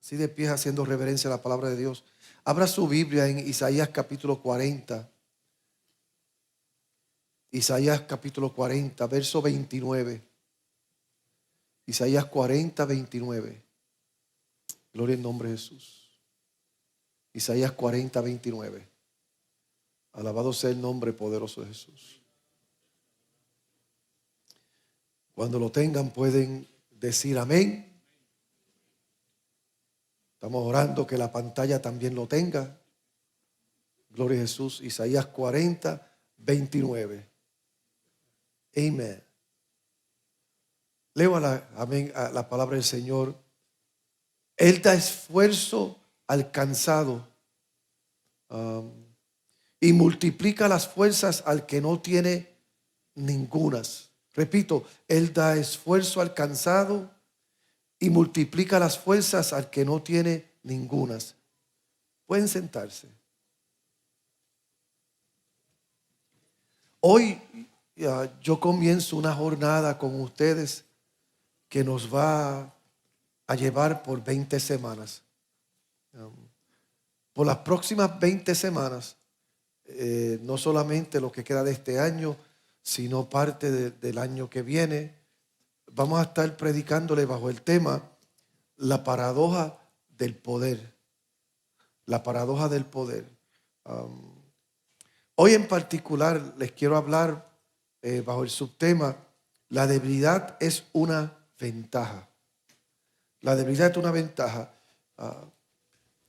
así de pies haciendo reverencia a la palabra de Dios. Abra su Biblia en Isaías capítulo 40. Isaías capítulo 40, verso 29. Isaías 40, 29. Gloria en nombre de Jesús. Isaías 40, 29. Alabado sea el nombre poderoso de Jesús. Cuando lo tengan pueden decir amén. Estamos orando que la pantalla también lo tenga. Gloria a Jesús. Isaías 40, 29. Amén. Leo amén, a la palabra del Señor. Él da esfuerzo al cansado y multiplica las fuerzas al que no tiene ningunas. Repito, Él da esfuerzo al cansado y multiplica las fuerzas al que no tiene ningunas. Pueden sentarse. Hoy yo comienzo una jornada con ustedes que nos va a llevar por 20 semanas. Por las próximas 20 semanas, no solamente lo que queda de este año, sino parte del año que viene, vamos a estar predicándole bajo el tema la paradoja del poder. La paradoja del poder. Hoy en particular les quiero hablar bajo el subtema: la debilidad es una ventaja. La debilidad es una ventaja.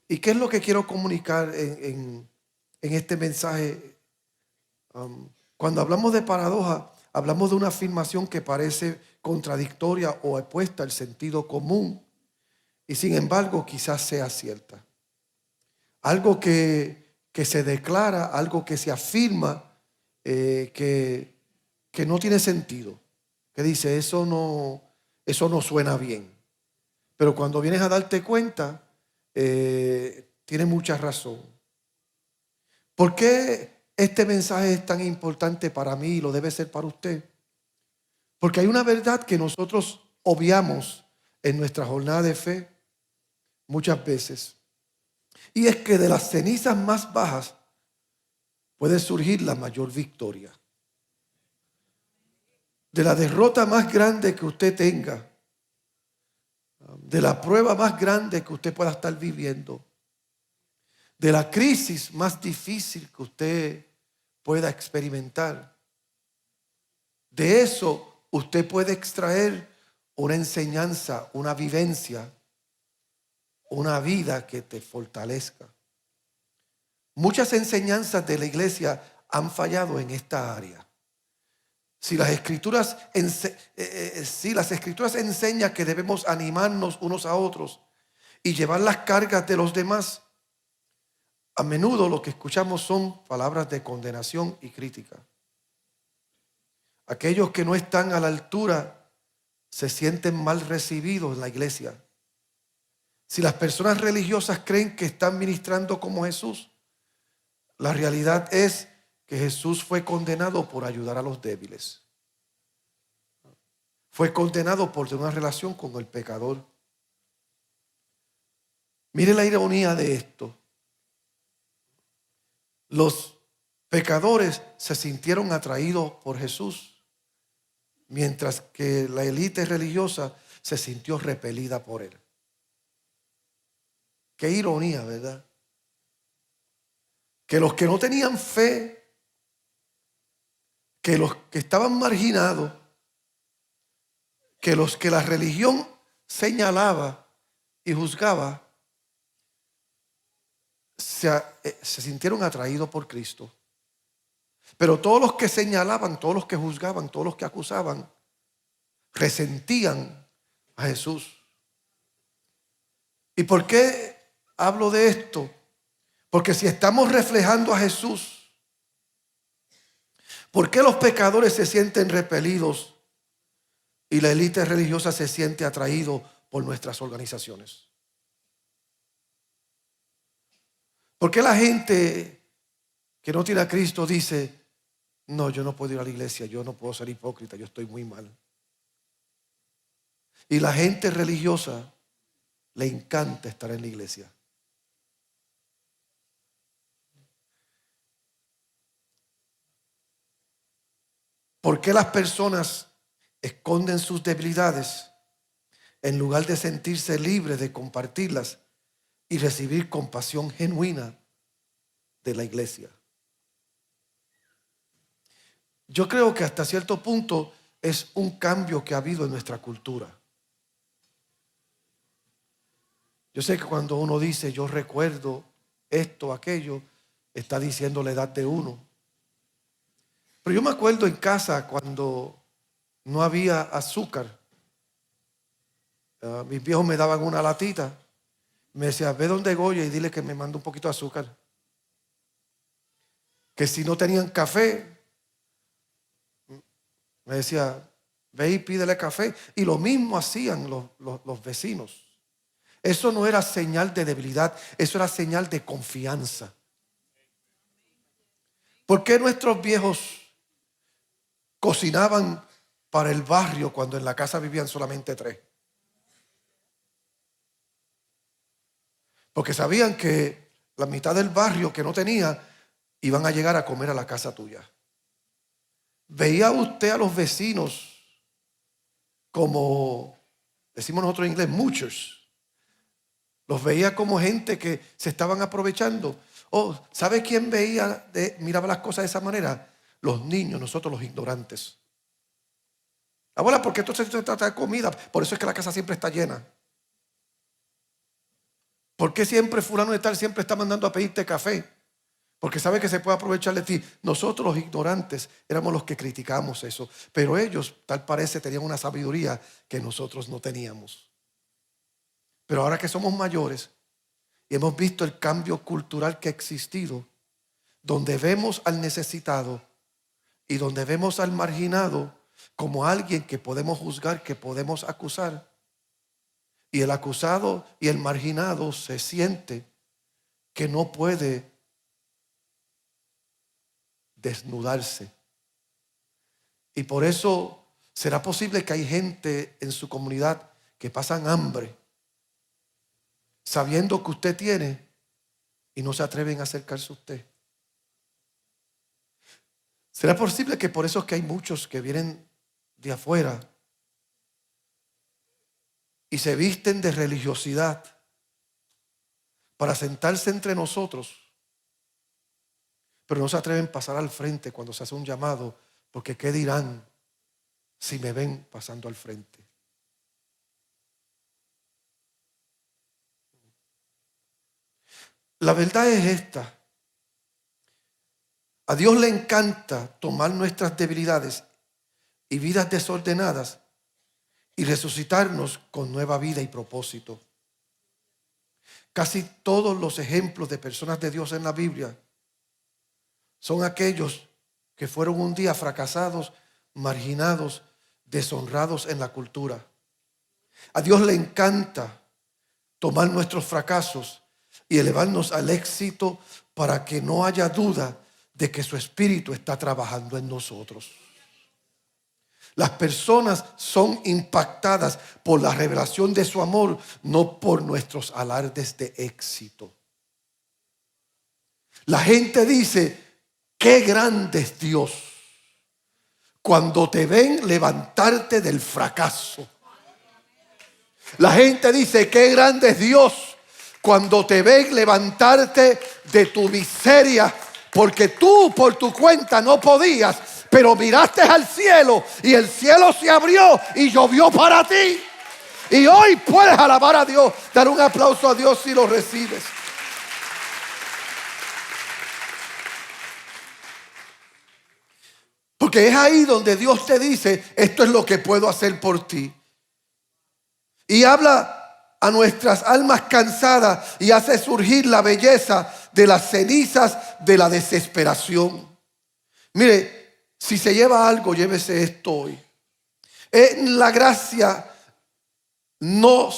¿Y qué es lo que quiero comunicar en este mensaje? Cuando hablamos de paradoja, hablamos de una afirmación que parece contradictoria o opuesta al sentido común y sin embargo quizás sea cierta. Algo que se declara, algo que se afirma, que no tiene sentido. Que dice, eso no suena bien. Pero cuando vienes a darte cuenta, tiene mucha razón. ¿Por qué este mensaje es tan importante para mí y lo debe ser para usted? Porque hay una verdad que nosotros obviamos en nuestra jornada de fe muchas veces. Y es que de las cenizas más bajas puede surgir la mayor victoria. De la derrota más grande que usted tenga, de la prueba más grande que usted pueda estar viviendo, de la crisis más difícil que usted pueda experimentar, de eso usted puede extraer una enseñanza, una vivencia, una vida que te fortalezca. Muchas enseñanzas de la iglesia han fallado en esta área. Si las escrituras enseñan que debemos animarnos unos a otros y llevar las cargas de los demás, a menudo lo que escuchamos son palabras de condenación y crítica. Aquellos que no están a la altura se sienten mal recibidos en la iglesia. Si las personas religiosas creen que están ministrando como Jesús, la realidad es que Jesús fue condenado por ayudar a los débiles. Fue condenado por tener una relación con el pecador. Mire la ironía de esto. Los pecadores se sintieron atraídos por Jesús, mientras que la élite religiosa se sintió repelida por él. Qué ironía, ¿verdad? Que los que no tenían fe, que los que estaban marginados, que los que la religión señalaba y juzgaba, se sintieron atraídos por Cristo. Pero todos los que señalaban, todos los que juzgaban, todos los que acusaban, resentían a Jesús. ¿Y por qué hablo de esto? Porque si estamos reflejando a Jesús, ¿por qué los pecadores se sienten repelidos y la élite religiosa se siente atraído por nuestras organizaciones? ¿Por qué la gente que no tiene a Cristo dice, no, yo no puedo ir a la iglesia, yo no puedo ser hipócrita, yo estoy muy mal? Y la gente religiosa le encanta estar en la iglesia. ¿Por qué las personas esconden sus debilidades en lugar de sentirse libres de compartirlas y recibir compasión genuina de la iglesia? Yo creo que hasta cierto punto es un cambio que ha habido en nuestra cultura. Yo sé que cuando uno dice yo recuerdo esto, aquello, está diciendo la edad de uno. Pero yo me acuerdo en casa cuando no había azúcar. Mis viejos me daban una latita. Me decían, ve donde Goya y dile que me mande un poquito de azúcar. Que si no tenían café, me decía, ve y pídele café. Y lo mismo hacían los vecinos. Eso no era señal de debilidad, eso era señal de confianza. ¿Por qué nuestros viejos cocinaban para el barrio cuando en la casa vivían solamente 3? Porque sabían que la mitad del barrio que no tenía iban a llegar a comer a la casa tuya. ¿Veía usted a los vecinos como, decimos nosotros en inglés, moochers? Los veía como gente que se estaban aprovechando. Oh, ¿sabe quién miraba las cosas de esa manera? Los niños, nosotros los ignorantes. Abuela, ¿por qué entonces se trata de comida? Por eso es que la casa siempre está llena. ¿Por qué siempre fulano de tal siempre está mandando a pedirte café? Porque sabe que se puede aprovechar de ti. Nosotros los ignorantes éramos los que criticamos eso. Pero ellos, tal parece, tenían una sabiduría que nosotros no teníamos. Pero ahora que somos mayores y hemos visto el cambio cultural que ha existido, donde vemos al necesitado y donde vemos al marginado como alguien que podemos juzgar, que podemos acusar, y el acusado y el marginado se siente que no puede desnudarse. Y por eso será posible que hay gente en su comunidad que pasan hambre, sabiendo que usted tiene, y no se atreven a acercarse a usted. ¿Será posible que por eso es que hay muchos que vienen de afuera y se visten de religiosidad para sentarse entre nosotros, pero no se atreven a pasar al frente cuando se hace un llamado, porque qué dirán si me ven pasando al frente? La verdad es esta: a Dios le encanta tomar nuestras debilidades y vidas desordenadas y resucitarnos con nueva vida y propósito. Casi todos los ejemplos de personas de Dios en la Biblia son aquellos que fueron un día fracasados, marginados, deshonrados en la cultura. A Dios le encanta tomar nuestros fracasos y elevarnos al éxito para que no haya duda de que su Espíritu está trabajando en nosotros. Las personas son impactadas por la revelación de su amor, no por nuestros alardes de éxito. La gente dice, qué grande es Dios, cuando te ven levantarte del fracaso. La gente dice, qué grande es Dios, cuando te ven levantarte de tu miseria, porque tú por tu cuenta no podías, pero miraste al cielo y el cielo se abrió y llovió para ti. Y hoy puedes alabar a Dios, dar un aplauso a Dios si lo recibes. Porque es ahí donde Dios te dice, esto es lo que puedo hacer por ti. Y habla a nuestras almas cansadas y hace surgir la belleza de las cenizas de la desesperación. Mire, si se lleva algo, llévese esto hoy. En la gracia no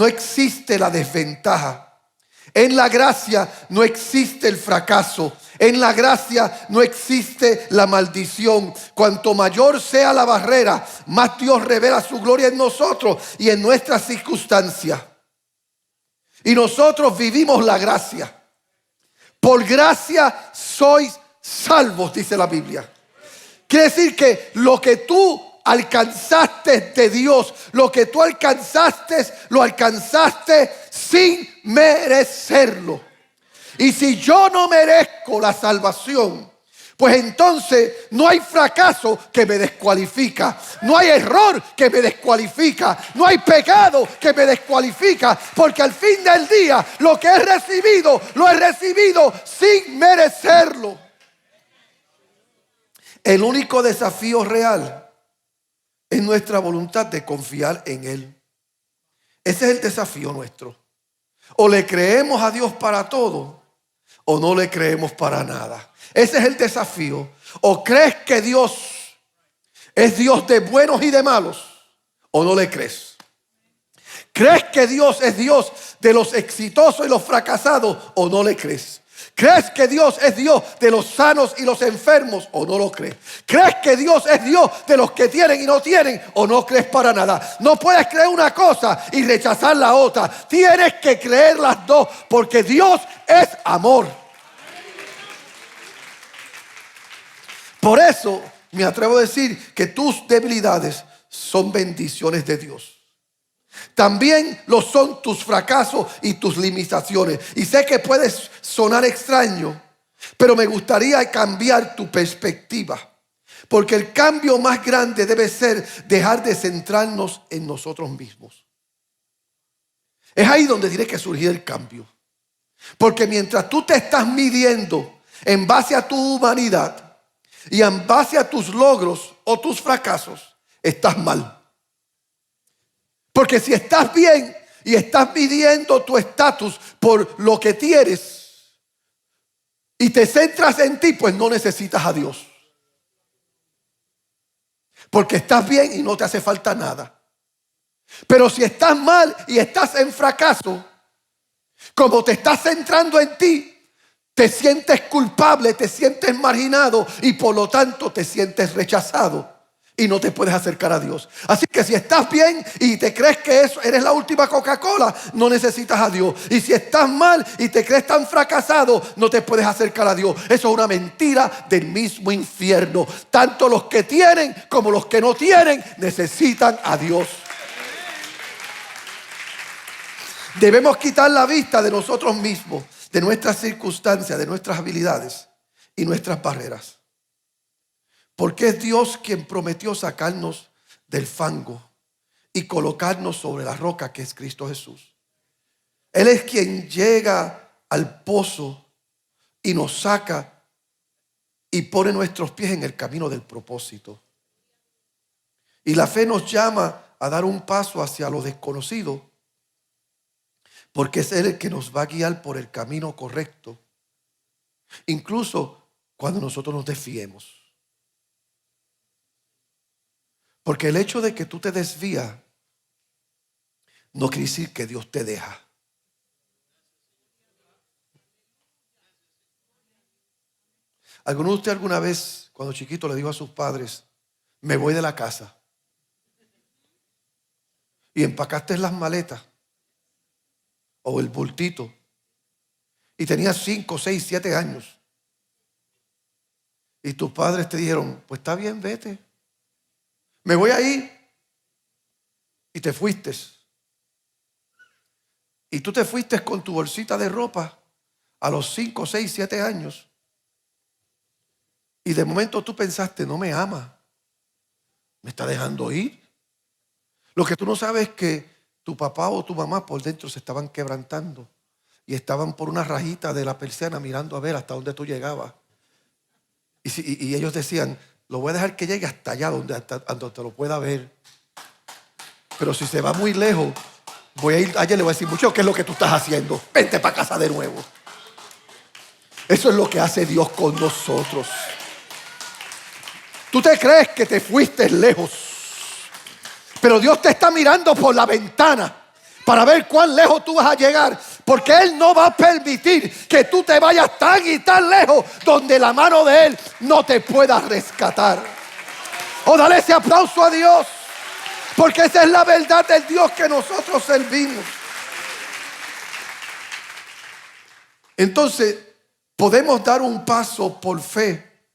existe la desventaja. En la gracia no existe el fracaso. En la gracia no existe la maldición. Cuanto mayor sea la barrera, más Dios revela su gloria en nosotros y en nuestras circunstancias. Y nosotros vivimos la gracia. Por gracia sois salvos, dice la Biblia. Quiere decir que lo que tú alcanzaste de Dios, lo que tú alcanzaste, lo alcanzaste sin merecerlo. Y si yo no merezco la salvación, pues entonces no hay fracaso que me descualifica, no hay error que me descualifica, no hay pecado que me descualifica, porque al fin del día lo que he recibido, lo he recibido sin merecerlo. El único desafío real es nuestra voluntad de confiar en Él. Ese es el desafío nuestro. O le creemos a Dios para todo, o no le creemos para nada. Ese es el desafío. O crees que Dios es Dios de buenos y de malos, o no le crees. ¿Crees que Dios es Dios de los exitosos y los fracasados, o no le crees? ¿Crees que Dios es Dios de los sanos y los enfermos, o no lo crees? ¿Crees que Dios es Dios de los que tienen y no tienen, o no crees para nada? No puedes creer una cosa y rechazar la otra. Tienes que creer las dos, porque Dios es amor. Por eso me atrevo a decir que tus debilidades son bendiciones de Dios. También lo son tus fracasos y tus limitaciones. Y sé que puedes sonar extraño, pero me gustaría cambiar tu perspectiva. Porque el cambio más grande debe ser dejar de centrarnos en nosotros mismos. Es ahí donde tiene que surgir el cambio. Porque mientras tú te estás midiendo en base a tu humanidad y en base a tus logros o tus fracasos, estás mal. Porque si estás bien y estás midiendo tu estatus por lo que tienes y te centras en ti, pues no necesitas a Dios. Porque estás bien y no te hace falta nada. Pero si estás mal y estás en fracaso, como te estás centrando en ti, te sientes culpable, te sientes marginado y por lo tanto te sientes rechazado. Y no te puedes acercar a Dios. Así que si estás bien y te crees que eso eres la última Coca-Cola, no necesitas a Dios. Y si estás mal y te crees tan fracasado, no te puedes acercar a Dios. Eso es una mentira del mismo infierno. Tanto los que tienen como los que no tienen necesitan a Dios. Debemos quitar la vista de nosotros mismos, de nuestras circunstancias, de nuestras habilidades y nuestras barreras. Porque es Dios quien prometió sacarnos del fango y colocarnos sobre la roca que es Cristo Jesús. Él es quien llega al pozo y nos saca y pone nuestros pies en el camino del propósito. Y la fe nos llama a dar un paso hacia lo desconocido, porque es Él el que nos va a guiar por el camino correcto, incluso cuando nosotros nos desviemos. Porque el hecho de que tú te desvías no quiere decir que Dios te deja. ¿Alguno de ustedes alguna vez, cuando chiquito, le dijo a sus padres: me voy de la casa? Y empacaste las maletas o el bultito y tenías 5, 6, 7 años. Y tus padres te dijeron: pues está bien, vete. Me voy a ir. Y te fuiste. Y tú te fuiste con tu bolsita de ropa a los 5, 6, 7 años. Y de momento tú pensaste: no me ama, me está dejando ir. Lo que tú no sabes es que tu papá o tu mamá por dentro se estaban quebrantando y estaban por una rajita de la persiana mirando a ver hasta dónde tú llegabas. Y ellos decían: lo voy a dejar que llegue hasta allá donde te lo pueda ver. Pero si se va muy lejos, voy a ir allá y le voy a decir: mucho, ¿qué es lo que tú estás haciendo? Vente para casa de nuevo. Eso es lo que hace Dios con nosotros. Tú te crees que te fuiste lejos, pero Dios te está mirando por la ventana para ver cuán lejos tú vas a llegar. Porque Él no va a permitir que tú te vayas tan y tan lejos donde la mano de Él no te pueda rescatar. Oh, dale ese aplauso a Dios, porque esa es la verdad del Dios que nosotros servimos. Entonces, podemos dar un paso por fe,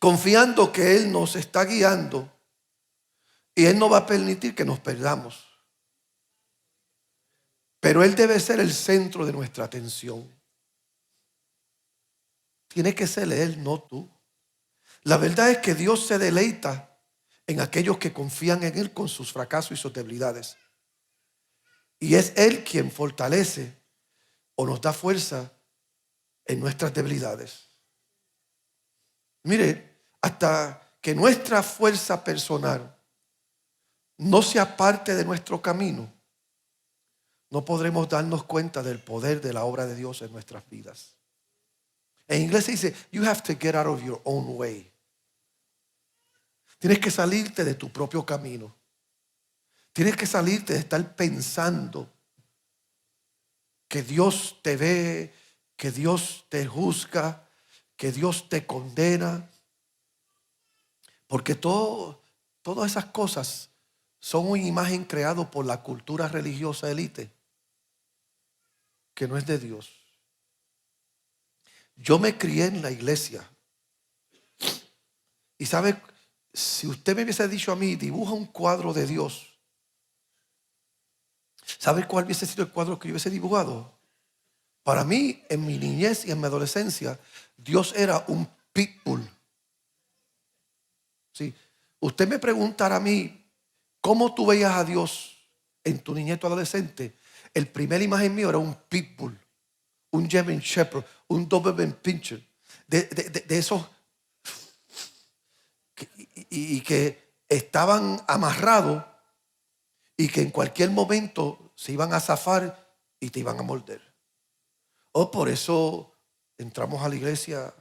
confiando que Él nos está guiando y Él no va a permitir que nos perdamos. Pero Él debe ser el centro de nuestra atención. Tiene que ser Él, no tú. La verdad es que Dios se deleita en aquellos que confían en Él con sus fracasos y sus debilidades. Y es Él quien fortalece o nos da fuerza en nuestras debilidades. Mire, hasta que nuestra fuerza personal no sea parte de nuestro camino, no podremos darnos cuenta del poder de la obra de Dios en nuestras vidas. En inglés se dice, you have to get out of your own way. Tienes que salirte de tu propio camino. Tienes que salirte de estar pensando que Dios te ve, que Dios te juzga, que Dios te condena. Porque todas esas cosas son una imagen creada por la cultura religiosa élite, que no es de Dios. Yo me crié en la iglesia. Y sabe, si usted me hubiese dicho a mí, dibuja un cuadro de Dios, ¿sabe cuál hubiese sido el cuadro que yo hubiese dibujado? Para mí, en mi niñez y en mi adolescencia, Dios era un pitbull. Sí. Usted me preguntara a mí, ¿cómo tú veías a Dios en tu niñez y adolescente? El primer imagen mío era un pitbull, un German Shepherd, un Doberman Pinscher, de esos y que estaban amarrados y que en cualquier momento se iban a zafar y te iban a morder. Por eso entramos a la iglesia.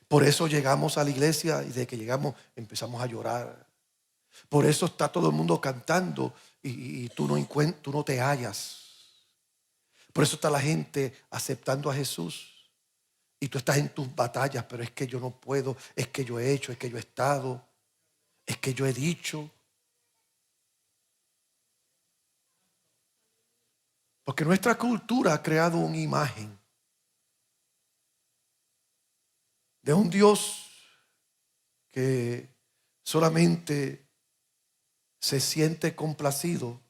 Por eso llegamos a la iglesia y desde que llegamos empezamos a llorar. Por eso está todo el mundo cantando y tú no te hallas. Por eso está la gente aceptando a Jesús. Y tú estás en tus batallas, pero es que yo no puedo, es que yo he hecho, es que yo he estado, es que yo he dicho. Porque nuestra cultura ha creado una imagen de un Dios que solamente se siente complacido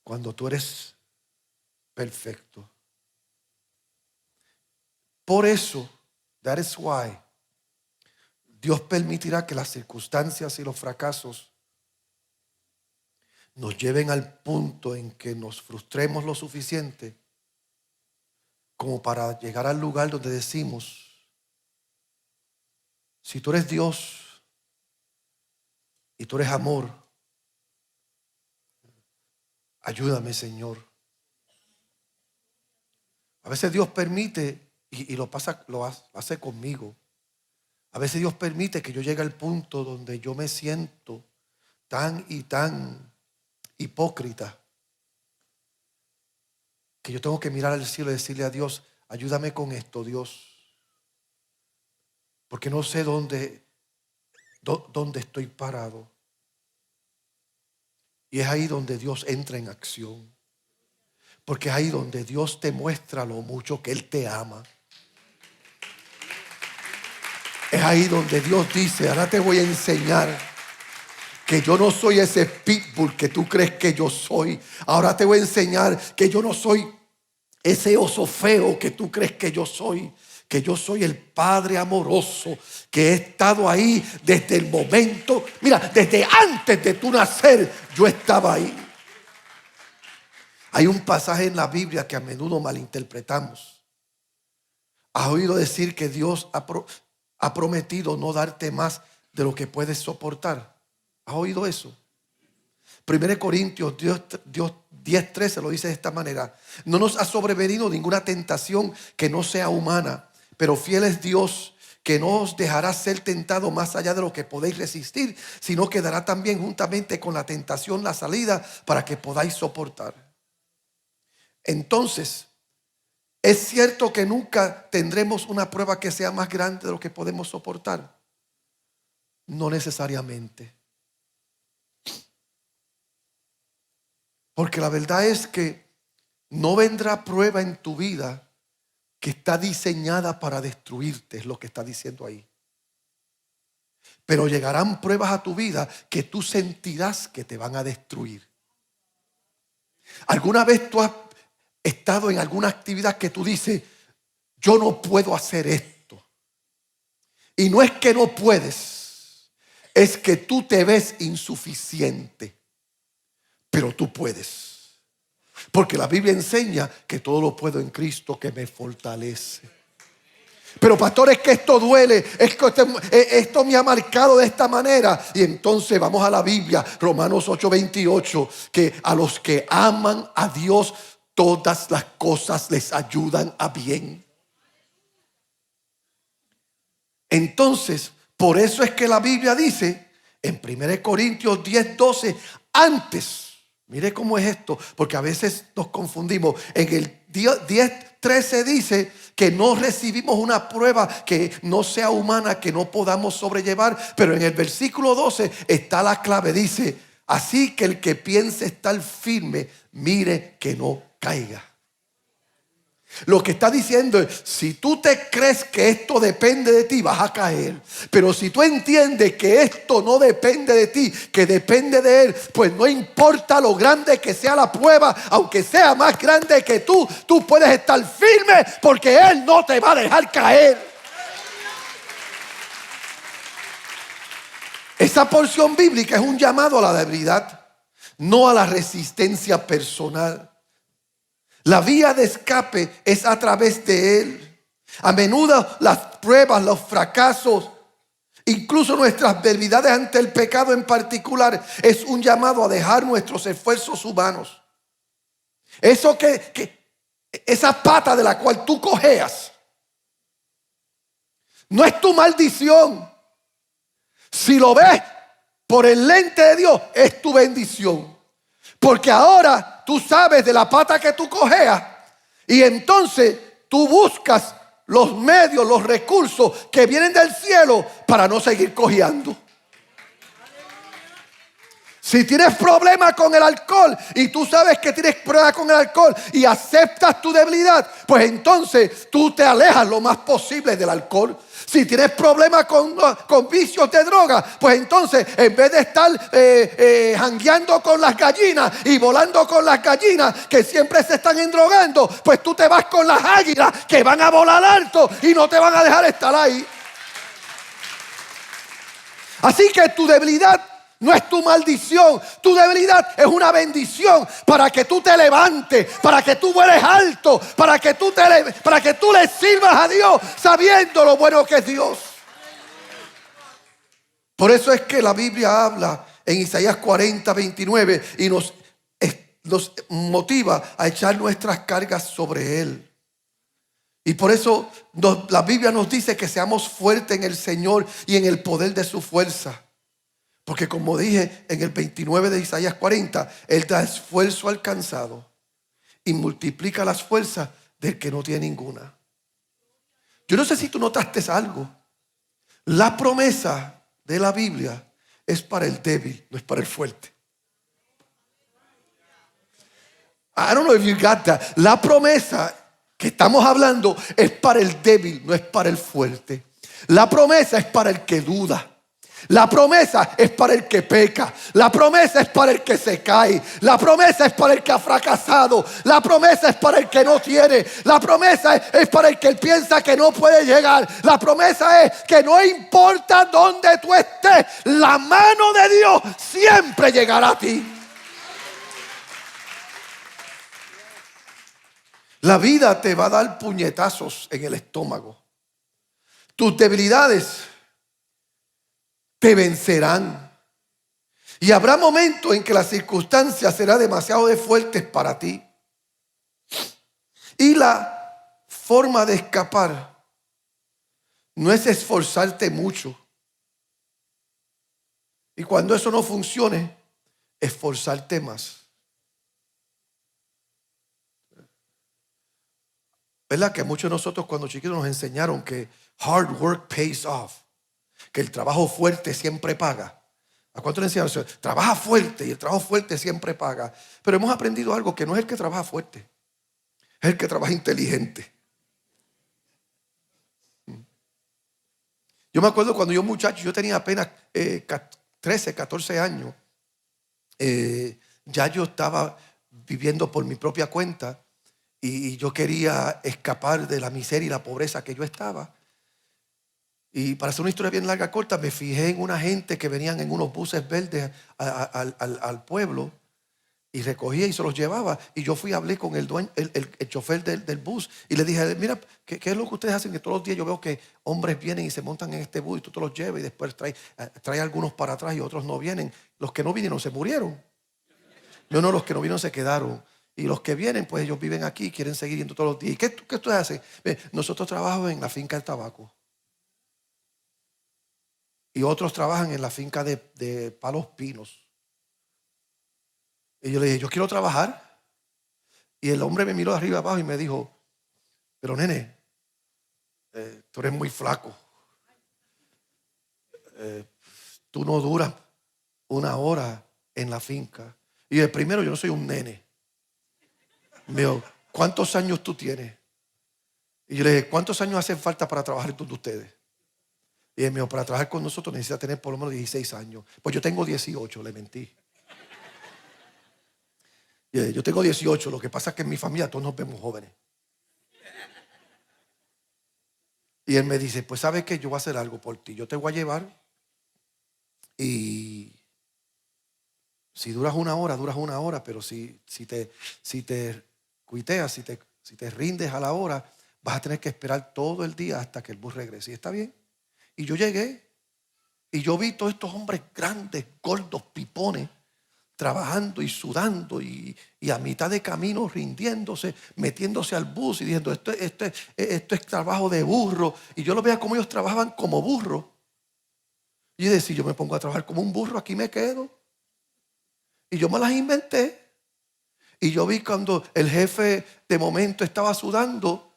cuando tú eres perfecto. Por eso, that is why, Dios permitirá que las circunstancias y los fracasos nos lleven al punto en que nos frustremos lo suficiente como para llegar al lugar donde decimos, si tú eres Dios y tú eres amor, ayúdame, Señor. A veces Dios permite y lo hace conmigo. A veces Dios permite que yo llegue al punto donde yo me siento tan y tan hipócrita que yo tengo que mirar al cielo y decirle a Dios, ayúdame con esto, Dios, porque no sé dónde estoy parado. Y es ahí donde Dios entra en acción, porque es ahí donde Dios te muestra lo mucho que Él te ama. Es ahí donde Dios dice, ahora te voy a enseñar que yo no soy ese pitbull que tú crees que yo soy. Ahora te voy a enseñar que yo no soy ese oso feo que tú crees que yo soy. Que yo soy el Padre amoroso que he estado ahí desde el momento. Mira, desde antes de tu nacer yo estaba ahí. Hay un pasaje en la Biblia que a menudo malinterpretamos. ¿Has oído decir que Dios ha prometido no darte más de lo que puedes soportar? ¿Has oído eso? 1 Corintios 10:13 lo dice de esta manera. No nos ha sobrevenido ninguna tentación que no sea humana, pero fiel es Dios, que no os dejará ser tentado más allá de lo que podéis resistir, sino que dará también juntamente con la tentación la salida para que podáis soportar. Entonces, ¿es cierto que nunca tendremos una prueba que sea más grande de lo que podemos soportar? No necesariamente. Porque la verdad es que No vendrá prueba en tu vida que está diseñada para destruirte, es lo que está diciendo ahí. Pero llegarán pruebas a tu vida que tú sentirás que te van a destruir. ¿Alguna vez tú has estado en alguna actividad que tú dices, yo no puedo hacer esto? Y no es que no puedes, es que tú te ves insuficiente, pero tú puedes. Porque la Biblia enseña que todo lo puedo en Cristo que me fortalece. Pero pastor, es que esto duele, es que esto me ha marcado de esta manera. Y entonces vamos a la Biblia, Romanos 8:28, que a los que aman a Dios todas las cosas les ayudan a bien. Entonces, por eso es que la Biblia dice en 1 Corintios 10:12, antes, mire cómo es esto, porque a veces nos confundimos. En el 10:13 dice que no recibimos una prueba que no sea humana, que no podamos sobrellevar. Pero en el versículo 12 está la clave. Dice, así que el que piense estar firme, mire que no caiga. Lo que está diciendo es, si tú te crees que esto depende de ti, vas a caer. Pero si tú entiendes que esto no depende de ti, que depende de Él, pues no importa lo grande que sea la prueba, aunque sea más grande que tú puedes estar firme porque Él no te va a dejar caer. Esa porción bíblica es un llamado a la debilidad, no a la resistencia personal. La vía de escape es a través de Él. A menudo las pruebas, los fracasos, incluso nuestras debilidades ante el pecado en particular, es un llamado a dejar nuestros esfuerzos humanos. Eso esa pata de la cual tú cojeas, no es tu maldición. Si lo ves por el lente de Dios, es tu bendición. Porque ahora tú sabes de la pata que tú cojeas y entonces tú buscas los medios, los recursos que vienen del cielo para no seguir cojeando. Si tienes problemas con el alcohol y tú sabes que tienes problemas con el alcohol y aceptas tu debilidad, pues entonces tú te alejas lo más posible del alcohol. Si tienes problemas con vicios de droga, pues entonces en vez de estar jangueando con las gallinas y volando con las gallinas que siempre se están endrogando, pues tú te vas con las águilas que van a volar alto y no te van a dejar estar ahí. Así que tu debilidad no es tu maldición, tu debilidad es una bendición para que tú te levantes, para que tú vueles alto, para que tú le sirvas a Dios sabiendo lo bueno que es Dios. Por eso es que la Biblia habla en Isaías 40:29 y nos motiva a echar nuestras cargas sobre Él. Y por eso la Biblia nos dice que seamos fuertes en el Señor y en el poder de su fuerza. Porque como dije en el 29 de Isaías 40, Él da esfuerzo al cansado y multiplica las fuerzas del que no tiene ninguna. Yo no sé si tú notaste algo. La promesa de la Biblia es para el débil, no es para el fuerte. I don't know if you got that. La promesa que estamos hablando es para el débil, no es para el fuerte. La promesa es para el que duda. La promesa es para el que peca. La promesa es para el que se cae. La promesa es para el que ha fracasado. La promesa es para el que no tiene. La promesa es para el que piensa que no puede llegar. La promesa es que no importa dónde tú estés, la mano de Dios siempre llegará a ti. La vida te va a dar puñetazos en el estómago. Tus debilidades te vencerán. Y habrá momentos en que las circunstancias serán demasiado fuertes para ti. Y la forma de escapar no es esforzarte mucho. Y cuando eso no funcione, esforzarte más. ¿Verdad que muchos de nosotros cuando chiquitos nos enseñaron que hard work pays off? Que el trabajo fuerte siempre paga. ¿A cuánto le enseñaron eso? Trabaja fuerte y el trabajo fuerte siempre paga. Pero hemos aprendido algo, que no es el que trabaja fuerte, es el que trabaja inteligente. Yo me acuerdo cuando yo muchacho, yo tenía apenas 13, 14 años. Ya yo estaba viviendo por mi propia cuenta y yo quería escapar de la miseria y la pobreza que yo estaba. Y para hacer una historia bien larga, corta, me fijé en una gente que venían en unos buses verdes al pueblo y recogía y se los llevaba. Y yo fui y hablé con el dueño, el chofer del bus y le dije, mira, ¿qué es lo que ustedes hacen? Que todos los días yo veo que hombres vienen y se montan en este bus y tú te los llevas y después trae algunos para atrás y otros no vienen. Los que no vinieron se murieron. No, los que no vinieron se quedaron. Y los que vienen, pues ellos viven aquí, quieren seguir yendo todos los días. ¿Y qué ustedes hacen? Nosotros trabajamos en la finca del tabaco. Y otros trabajan en la finca de palos pinos. Y yo le dije, yo quiero trabajar. Y el hombre me miró de arriba abajo y me dijo, pero nene, tú eres muy flaco. Tú no duras una hora en la finca. Y el primero, yo no soy un nene. Me dijo, ¿cuántos años tú tienes? Y yo le dije, ¿cuántos años hacen falta para trabajar con ustedes? Y él me dijo, para trabajar con nosotros necesita tener por lo menos 16 años. Pues yo tengo 18, le mentí. Yo tengo 18, lo que pasa es que en mi familia todos nos vemos jóvenes. Y él me dice, pues ¿sabes qué? Yo voy a hacer algo por ti. Yo te voy a llevar y si duras una hora, pero si te cuiteas, si te rindes a la hora, vas a tener que esperar todo el día hasta que el bus regrese. ¿Y está bien? Y yo llegué y yo vi todos estos hombres grandes, gordos, pipones, trabajando y sudando y a mitad de camino rindiéndose, metiéndose al bus y diciendo, esto es trabajo de burro. Y yo lo veía como ellos trabajaban como burro. Y yo decía, si yo me pongo a trabajar como un burro, aquí me quedo. Y yo me las inventé. Y yo vi cuando el jefe de momento estaba sudando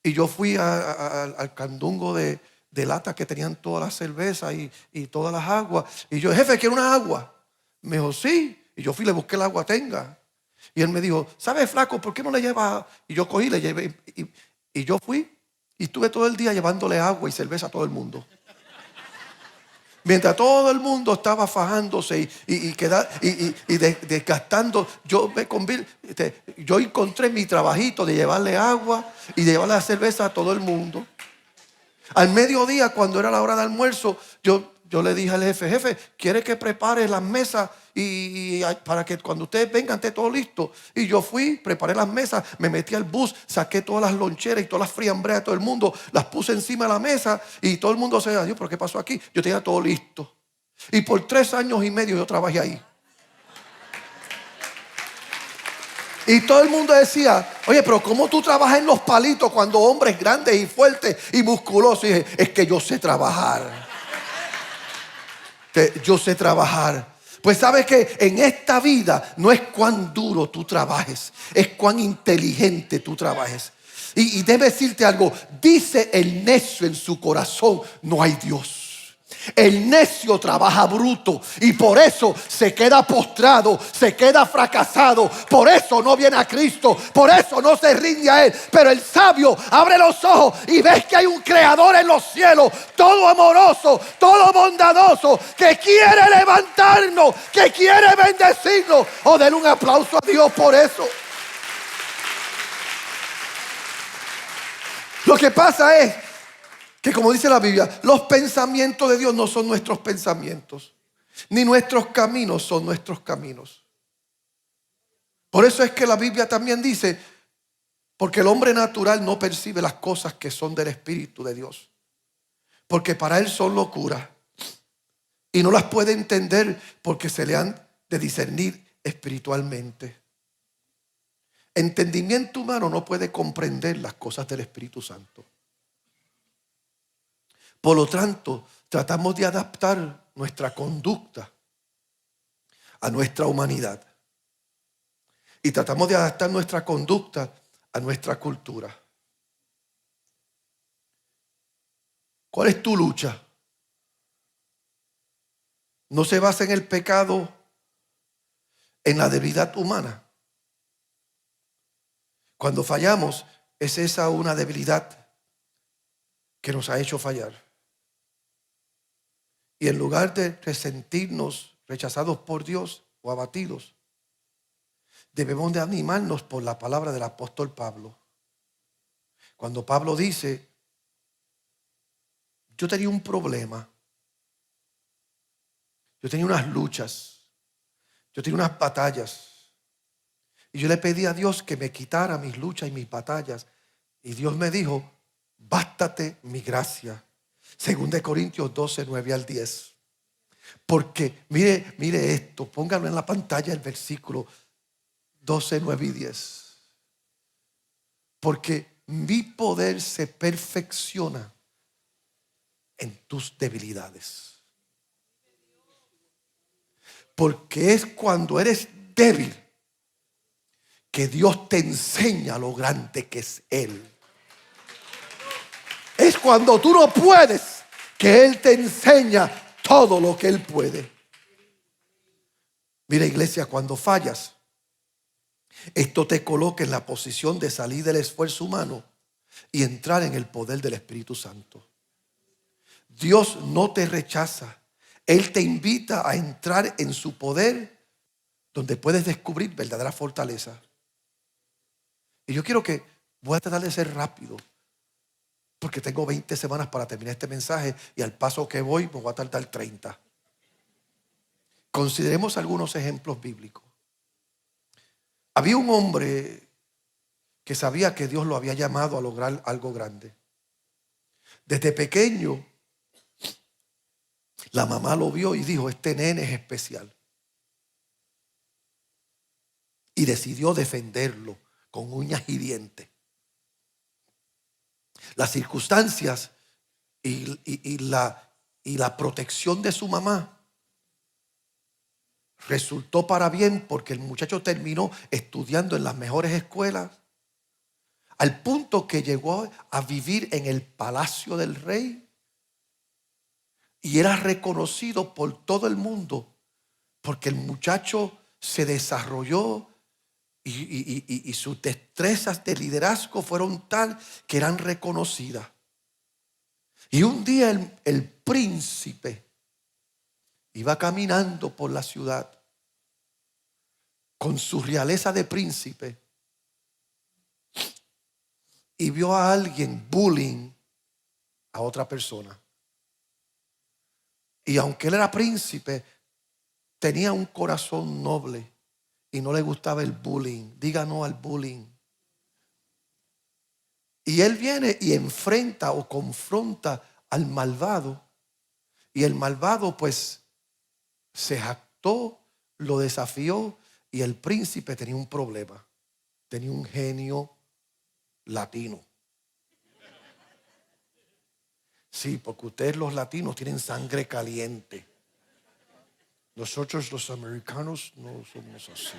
y yo fui al candungo de lata que tenían todas las cervezas y todas las aguas. Y yo, jefe, quiero una agua. Me dijo, sí. Y yo fui y le busqué el agua, tenga. Y él me dijo, ¿sabes, flaco, por qué no le llevas? Y yo cogí, le llevé. Y yo fui y estuve todo el día llevándole agua y cerveza a todo el mundo. Mientras todo el mundo estaba fajándose y desgastando, yo encontré mi trabajito de llevarle agua y de llevarle la cerveza a todo el mundo. Al mediodía, cuando era la hora de almuerzo, yo le dije al jefe, ¿quiere que prepare las mesas y para que cuando ustedes vengan esté todo listo? Y yo fui, preparé las mesas, me metí al bus, saqué todas las loncheras y todas las friambreas de todo el mundo, las puse encima de la mesa y todo el mundo se dijo, ¿pero qué pasó aquí? Yo tenía todo listo. Y por 3 años y medio yo trabajé ahí. Y todo el mundo decía, oye, pero ¿cómo tú trabajas en los palitos cuando hombres grandes y fuertes y musculosos? Y dije, es que yo sé trabajar. Yo sé trabajar. Pues sabes que en esta vida no es cuán duro tú trabajes, es cuán inteligente tú trabajes. Y debe decirte algo, dice el necio en su corazón, no hay Dios. El necio trabaja bruto y por eso se queda postrado, se queda fracasado. Por eso no viene a Cristo, por eso no se rinde a Él. Pero el sabio abre los ojos y ves que hay un creador en los cielos, todo amoroso, todo bondadoso, que quiere levantarnos, que quiere bendecirnos. O denle un aplauso a Dios por eso. Lo que pasa es que, como dice la Biblia, los pensamientos de Dios no son nuestros pensamientos, ni nuestros caminos son nuestros caminos. Por eso es que la Biblia también dice, porque el hombre natural no percibe las cosas que son del Espíritu de Dios, porque para él son locura y no las puede entender porque se le han de discernir espiritualmente. Entendimiento humano no puede comprender las cosas del Espíritu Santo. Por lo tanto, tratamos de adaptar nuestra conducta a nuestra humanidad. Y tratamos de adaptar nuestra conducta a nuestra cultura. ¿Cuál es tu lucha? ¿No se basa en el pecado, en la debilidad humana? Cuando fallamos, es esa una debilidad que nos ha hecho fallar. Y en lugar de resentirnos, rechazados por Dios o abatidos, debemos de animarnos por la palabra del apóstol Pablo. Cuando Pablo dice, yo tenía un problema, yo tenía unas luchas, yo tenía unas batallas, y yo le pedí a Dios que me quitara mis luchas y mis batallas, y Dios me dijo, bástate mi gracia. 2 Corintios 12, 9 al 10. Porque mire esto, póngalo en la pantalla el versículo 12, 9 y 10. Porque mi poder se perfecciona en tus debilidades. Porque es cuando eres débil que Dios te enseña lo grande que es Él. Es cuando tú no puedes que Él te enseña todo lo que Él puede. Mira, iglesia, cuando fallas, esto te coloca en la posición de salir del esfuerzo humano y entrar en el poder del Espíritu Santo. Dios no te rechaza. Él te invita a entrar en su poder, donde puedes descubrir verdadera fortaleza. Y yo voy a tratar de ser rápido, porque tengo 20 semanas para terminar este mensaje y al paso que voy me voy a tardar 30. Consideremos algunos ejemplos bíblicos. Había un hombre que sabía que Dios lo había llamado a lograr algo grande. Desde pequeño, la mamá lo vio y dijo, este nene es especial. Y decidió defenderlo con uñas y dientes. Las circunstancias y la protección de su mamá resultó para bien, porque el muchacho terminó estudiando en las mejores escuelas, al punto que llegó a vivir en el palacio del rey y era reconocido por todo el mundo, porque el muchacho se desarrolló y sus destrezas de liderazgo fueron tal que eran reconocidas. Y un día el príncipe iba caminando por la ciudad con su realeza de príncipe y vio a alguien bullying a otra persona. Y aunque él era príncipe, tenía un corazón noble y no le gustaba el bullying. Diga no al bullying. Y él viene y enfrenta o confronta al malvado. Y el malvado pues se jactó, lo desafió, y el príncipe tenía un problema. Tenía un genio latino. Sí, porque ustedes los latinos tienen sangre caliente. Nosotros los americanos no somos así.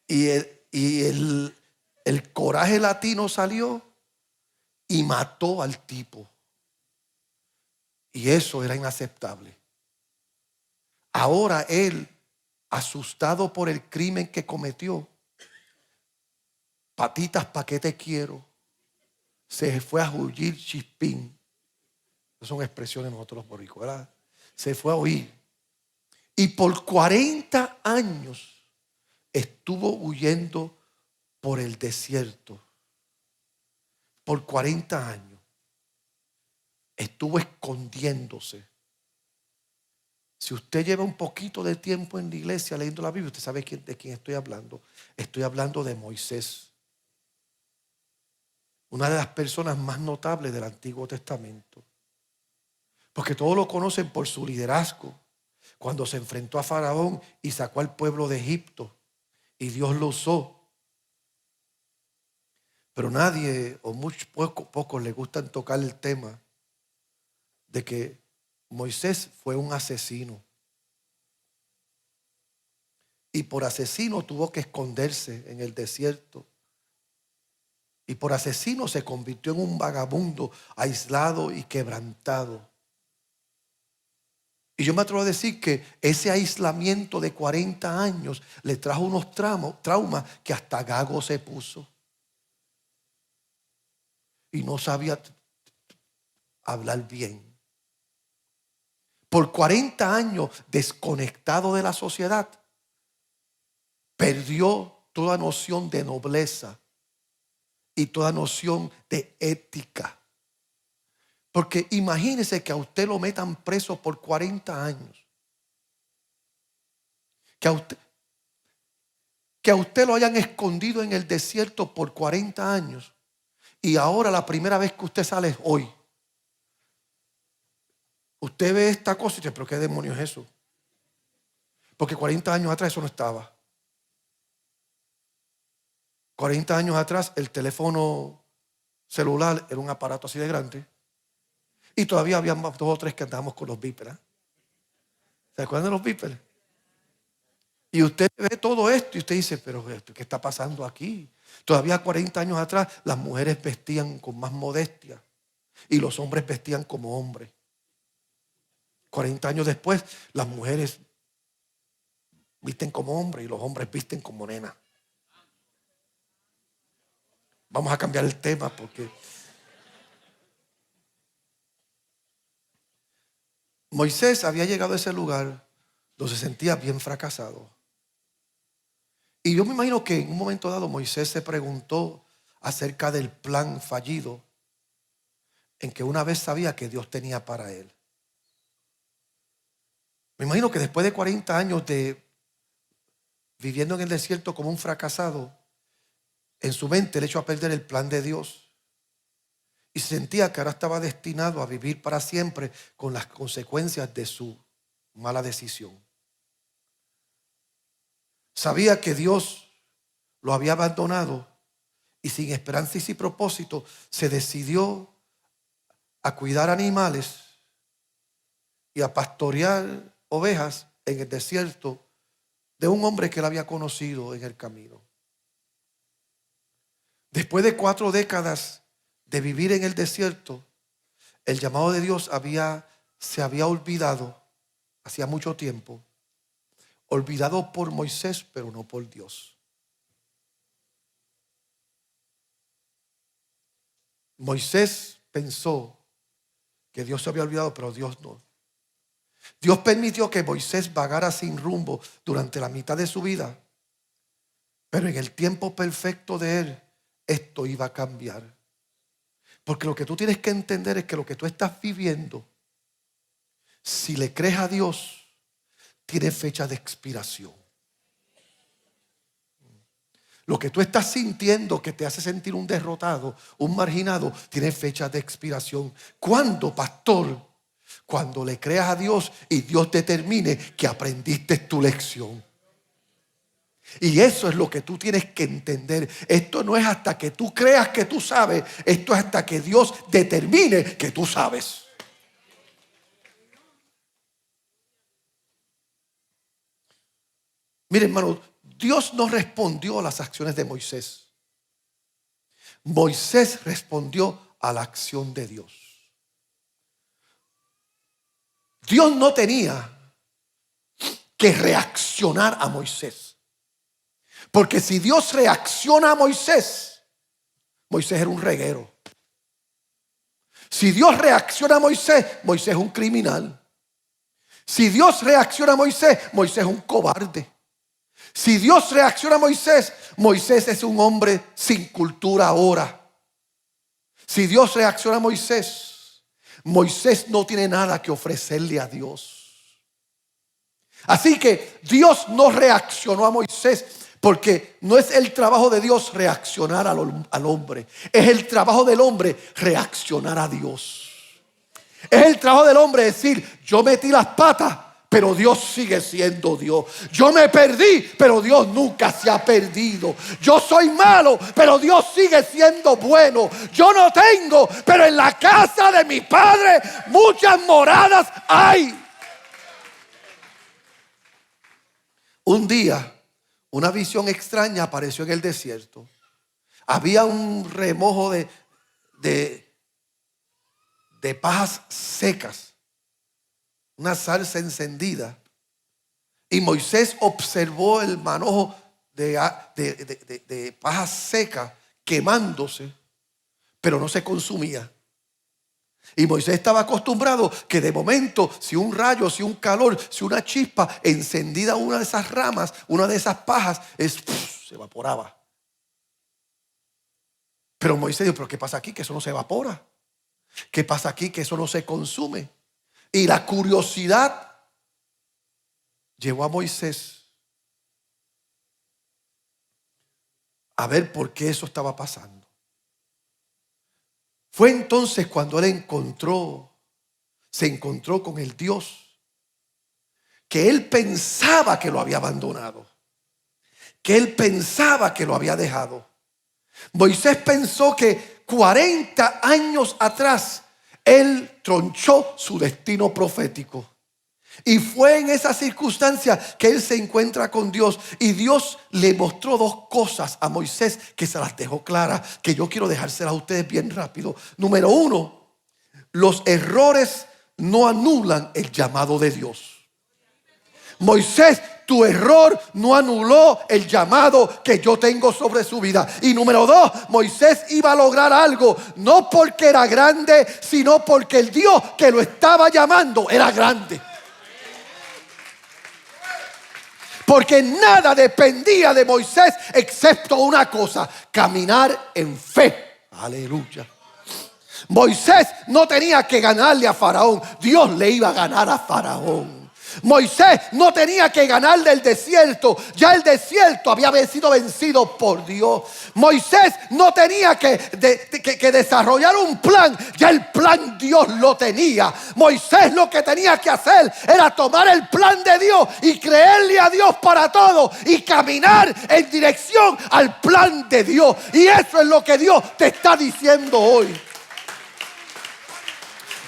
El coraje latino salió y mató al tipo. Y eso era inaceptable. Ahora él, asustado por el crimen que cometió, patitas, ¿pa' qué te quiero?, se fue a huir chispín. Esas son expresiones de nosotros los boricuas, ¿verdad? Se fue a huir. Y por 40 años estuvo huyendo por el desierto. Por 40 años estuvo escondiéndose. Si usted lleva un poquito de tiempo en la iglesia leyendo la Biblia, usted sabe de quién estoy hablando. Estoy hablando de Moisés, una de las personas más notables del Antiguo Testamento, porque todos lo conocen por su liderazgo, cuando se enfrentó a Faraón y sacó al pueblo de Egipto y Dios lo usó. Pero nadie o pocos le gustan tocar el tema de que Moisés fue un asesino. Y por asesino tuvo que esconderse en el desierto. Y por asesino se convirtió en un vagabundo, aislado y quebrantado. Y yo me atrevo a decir que ese aislamiento de 40 años le trajo unos traumas que hasta gago se puso. Y no sabía hablar bien. Por 40 años desconectado de la sociedad, perdió toda noción de nobleza y toda noción de ética. Porque imagínese que a usted lo metan preso por 40 años. Que a usted lo hayan escondido en el desierto por 40 años. Y ahora la primera vez que usted sale es hoy. Usted ve esta cosa y dice, pero ¿qué demonio es eso? Porque 40 años atrás eso no estaba. 40 años atrás el teléfono celular era un aparato así de grande. Y todavía había 2 o 3 que andábamos con los beepers. ¿Se acuerdan de los beepers? Y usted ve todo esto y usted dice, pero ¿qué está pasando aquí? Todavía 40 años atrás las mujeres vestían con más modestia y los hombres vestían como hombres. 40 años después las mujeres visten como hombres y los hombres visten como nena. Vamos a cambiar el tema porque Moisés había llegado a ese lugar donde se sentía bien fracasado. Y yo me imagino que en un momento dado Moisés se preguntó acerca del plan fallido en que una vez sabía que Dios tenía para él. Me imagino que después de 40 años de viviendo en el desierto como un fracasado, en su mente le echó a perder el plan de Dios. Y sentía que ahora estaba destinado a vivir para siempre con las consecuencias de su mala decisión. Sabía que Dios lo había abandonado y sin esperanza y sin propósito se decidió a cuidar animales y a pastorear ovejas en el desierto de un hombre que él había conocido en el camino. Después de 4 décadas de vivir en el desierto, el llamado de Dios se había olvidado hacía mucho tiempo, olvidado por Moisés, pero no por Dios. Moisés pensó que Dios se había olvidado, pero Dios no. Dios permitió que Moisés vagara sin rumbo durante la mitad de su vida, pero en el tiempo perfecto de él, esto iba a cambiar. Porque lo que tú tienes que entender es que lo que tú estás viviendo, si le crees a Dios, tiene fecha de expiración. Lo que tú estás sintiendo que te hace sentir un derrotado, un marginado, tiene fecha de expiración. ¿Cuándo, pastor? Cuando le creas a Dios y Dios determine que aprendiste tu lección. Y eso es lo que tú tienes que entender. Esto no es hasta que tú creas que tú sabes. Esto es hasta que Dios determine que tú sabes. Mire, hermano, Dios no respondió a las acciones de Moisés. Moisés respondió a la acción de Dios. Dios no tenía que reaccionar a Moisés. Porque si Dios reacciona a Moisés, Moisés era un reguero. Si Dios reacciona a Moisés, Moisés es un criminal. Si Dios reacciona a Moisés, Moisés es un cobarde. Si Dios reacciona a Moisés, Moisés es un hombre sin cultura ahora. Si Dios reacciona a Moisés, Moisés no tiene nada que ofrecerle a Dios. Así que Dios no reaccionó a Moisés porque no es el trabajo de Dios reaccionar al hombre. Es el trabajo del hombre reaccionar a Dios. Es el trabajo del hombre decir, yo metí las patas, pero Dios sigue siendo Dios. Yo me perdí, pero Dios nunca se ha perdido. Yo soy malo, pero Dios sigue siendo bueno. Yo no tengo, pero en la casa de mi padre muchas moradas hay. Un día, una visión extraña apareció en el desierto. Había un remojo de pajas secas. una salsa encendida. Y Moisés observó el manojo de paja seca quemándose, pero no se consumía. Y Moisés estaba acostumbrado que de momento, si un rayo, si un calor, si una chispa encendida una de esas ramas, una de esas pajas, se evaporaba. Pero Moisés dijo, ¿pero qué pasa aquí? Que eso no se evapora. ¿Qué pasa aquí? Que eso no se consume. Y la curiosidad llevó a Moisés a ver por qué eso estaba pasando. Fue entonces cuando él se encontró con el Dios que él pensaba que lo había abandonado, que él pensaba que lo había dejado. Moisés pensó que 40 años atrás él tronchó su destino profético. Y fue en esa circunstancia que él se encuentra con Dios. Y Dios le mostró dos cosas a Moisés que se las dejó claras, que yo quiero dejárselas a ustedes bien rápido. Número uno, los errores no anulan el llamado de Dios. Moisés, tu error no anuló el llamado que yo tengo sobre su vida. Y número dos, Moisés iba a lograr algo, no porque era grande, sino porque el Dios que lo estaba llamando era grande. Porque nada dependía de Moisés excepto una cosa: caminar en fe. Aleluya. Moisés no tenía que ganarle a Faraón, Dios le iba a ganar a Faraón. Moisés no tenía que ganarle el desierto, ya el desierto había sido vencido por Dios. Moisés no tenía que desarrollar un plan, ya el plan Dios lo tenía. Moisés lo que tenía que hacer era tomar el plan de Dios y creerle a Dios para todo y caminar en dirección al plan de Dios. Y eso es lo que Dios te está diciendo hoy.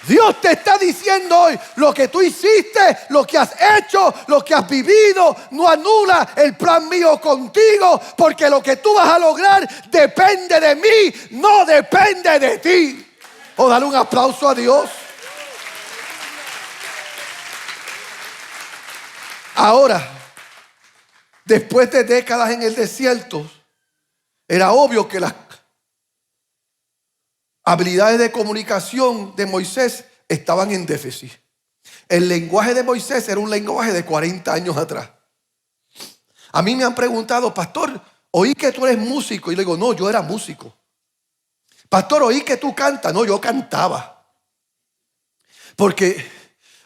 Dios te está diciendo hoy: lo que tú hiciste, lo que has hecho, lo que has vivido, no anula el plan mío contigo, porque lo que tú vas a lograr depende de mí, no depende de ti. O dale un aplauso a Dios. Ahora, después de décadas en el desierto, era obvio que las habilidades de comunicación de Moisés estaban en déficit. El lenguaje de Moisés era un lenguaje de 40 años atrás. A mí me han preguntado: pastor, oí que tú eres músico. Y le digo: no, yo era músico. Pastor, oí que tú cantas. No, yo cantaba. Porque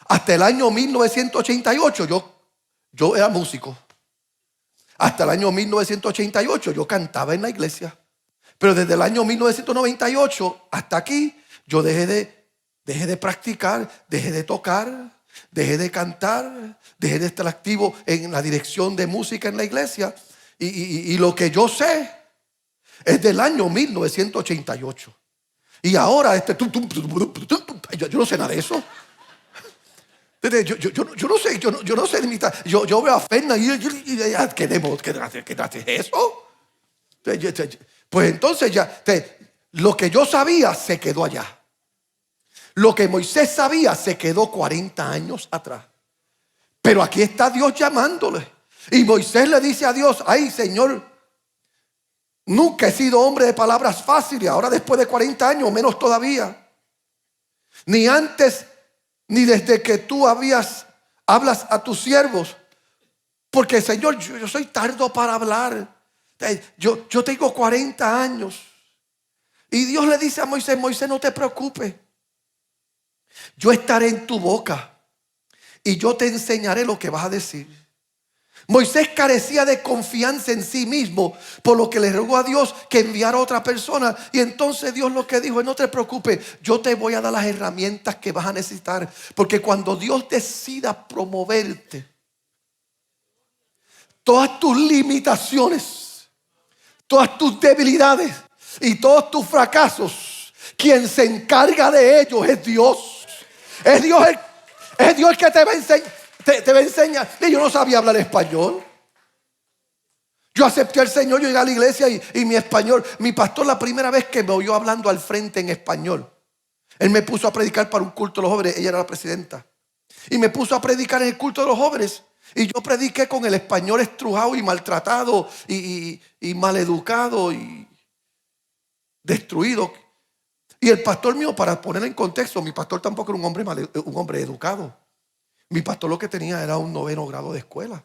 hasta el año 1988 yo era músico. Hasta el año 1988 yo cantaba en la iglesia. Pero desde el año 1998 hasta aquí yo dejé de practicar, dejé de tocar, dejé de cantar, dejé de estar activo en la dirección de música en la iglesia. Y lo que yo sé es del año 1988. Y ahora yo no sé nada de eso. Yo no sé imitar. Yo veo a Fernan y ¿qué hace eso? Pues entonces lo que yo sabía se quedó allá. Lo que Moisés sabía se quedó 40 años atrás. Pero aquí está Dios llamándole. Y Moisés le dice a Dios: ay, Señor, nunca he sido hombre de palabras fáciles. Ahora después de 40 años, menos todavía. Ni antes, ni desde que tú hablas a tus siervos. Porque, Señor, yo soy tardo para hablar. Yo tengo 40 años. Y Dios le dice a Moisés: Moisés, no te preocupes. Yo estaré en tu boca y yo te enseñaré lo que vas a decir. Moisés carecía de confianza en sí mismo, por lo que le rogó a Dios que enviara a otra persona. Y entonces Dios lo que dijo es: no te preocupes, yo te voy a dar las herramientas que vas a necesitar. Porque cuando Dios decida promoverte, todas tus limitaciones, todas tus debilidades y todos tus fracasos, quien se encarga de ellos es Dios. Es Dios el que te va a enseñar. Y yo no sabía hablar español. Yo acepté al Señor, yo llegué a la iglesia y mi español, mi pastor, la primera vez que me oyó hablando al frente en español, él me puso a predicar para un culto de los jóvenes. Ella era la presidenta. Y me puso a predicar en el culto de los jóvenes. Y yo prediqué con el español estrujado y maltratado y maleducado y destruido. Y el pastor mío, para poner en contexto, mi pastor tampoco era un hombre educado. Mi pastor lo que tenía era un 9º grado de escuela.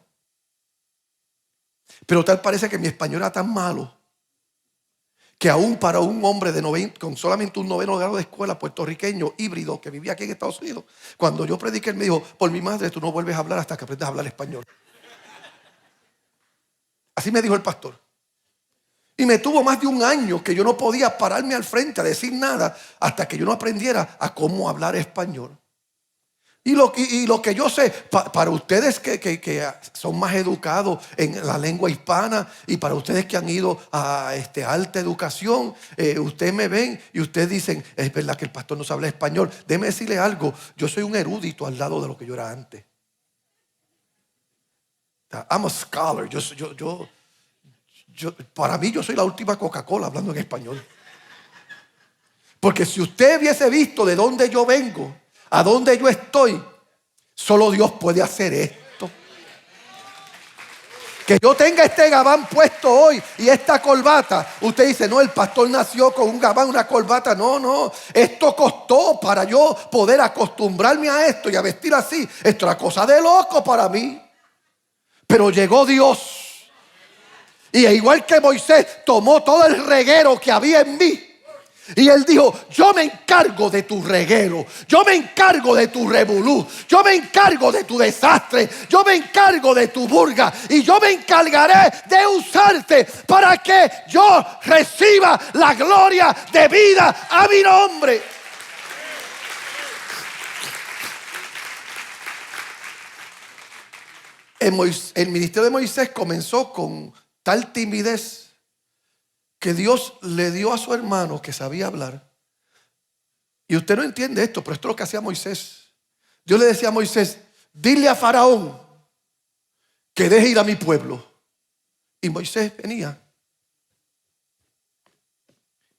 Pero tal parece que mi español era tan malo que aún para un hombre con solamente un 9º grado de escuela puertorriqueño, híbrido, que vivía aquí en Estados Unidos, cuando yo prediqué, él me dijo: por mi madre, tú no vuelves a hablar hasta que aprendas a hablar español. Así me dijo el pastor. Y me tuvo más de un año que yo no podía pararme al frente a decir nada hasta que yo no aprendiera a cómo hablar español. Y lo que yo sé, para ustedes que son más educados en la lengua hispana, y para ustedes que han ido a alta educación, ustedes me ven y ustedes dicen: es verdad que el pastor no sabe español. Déjeme decirle algo: yo soy un erudito al lado de lo que yo era antes. I'm a scholar. Para mí, yo soy la última Coca-Cola hablando en español. Porque si usted hubiese visto de dónde yo vengo, a dónde yo estoy, solo Dios puede hacer esto. Que yo tenga este gabán puesto hoy y esta corbata, usted dice: no, el pastor nació con un gabán, una corbata. No, esto costó para yo poder acostumbrarme a esto y a vestir así. Esto era cosa de loco para mí. Pero llegó Dios. Y igual que Moisés tomó todo el reguero que había en mí, y él dijo: yo me encargo de tu reguero, yo me encargo de tu revolú, yo me encargo de tu desastre, yo me encargo de tu burga, y yo me encargaré de usarte para que yo reciba la gloria debida a mi nombre. El ministerio de Moisés comenzó con tal timidez que Dios le dio a su hermano, que sabía hablar. Y usted no entiende esto, pero esto es lo que hacía Moisés. Dios le decía a Moisés: dile a Faraón que deje ir a mi pueblo. Y Moisés venía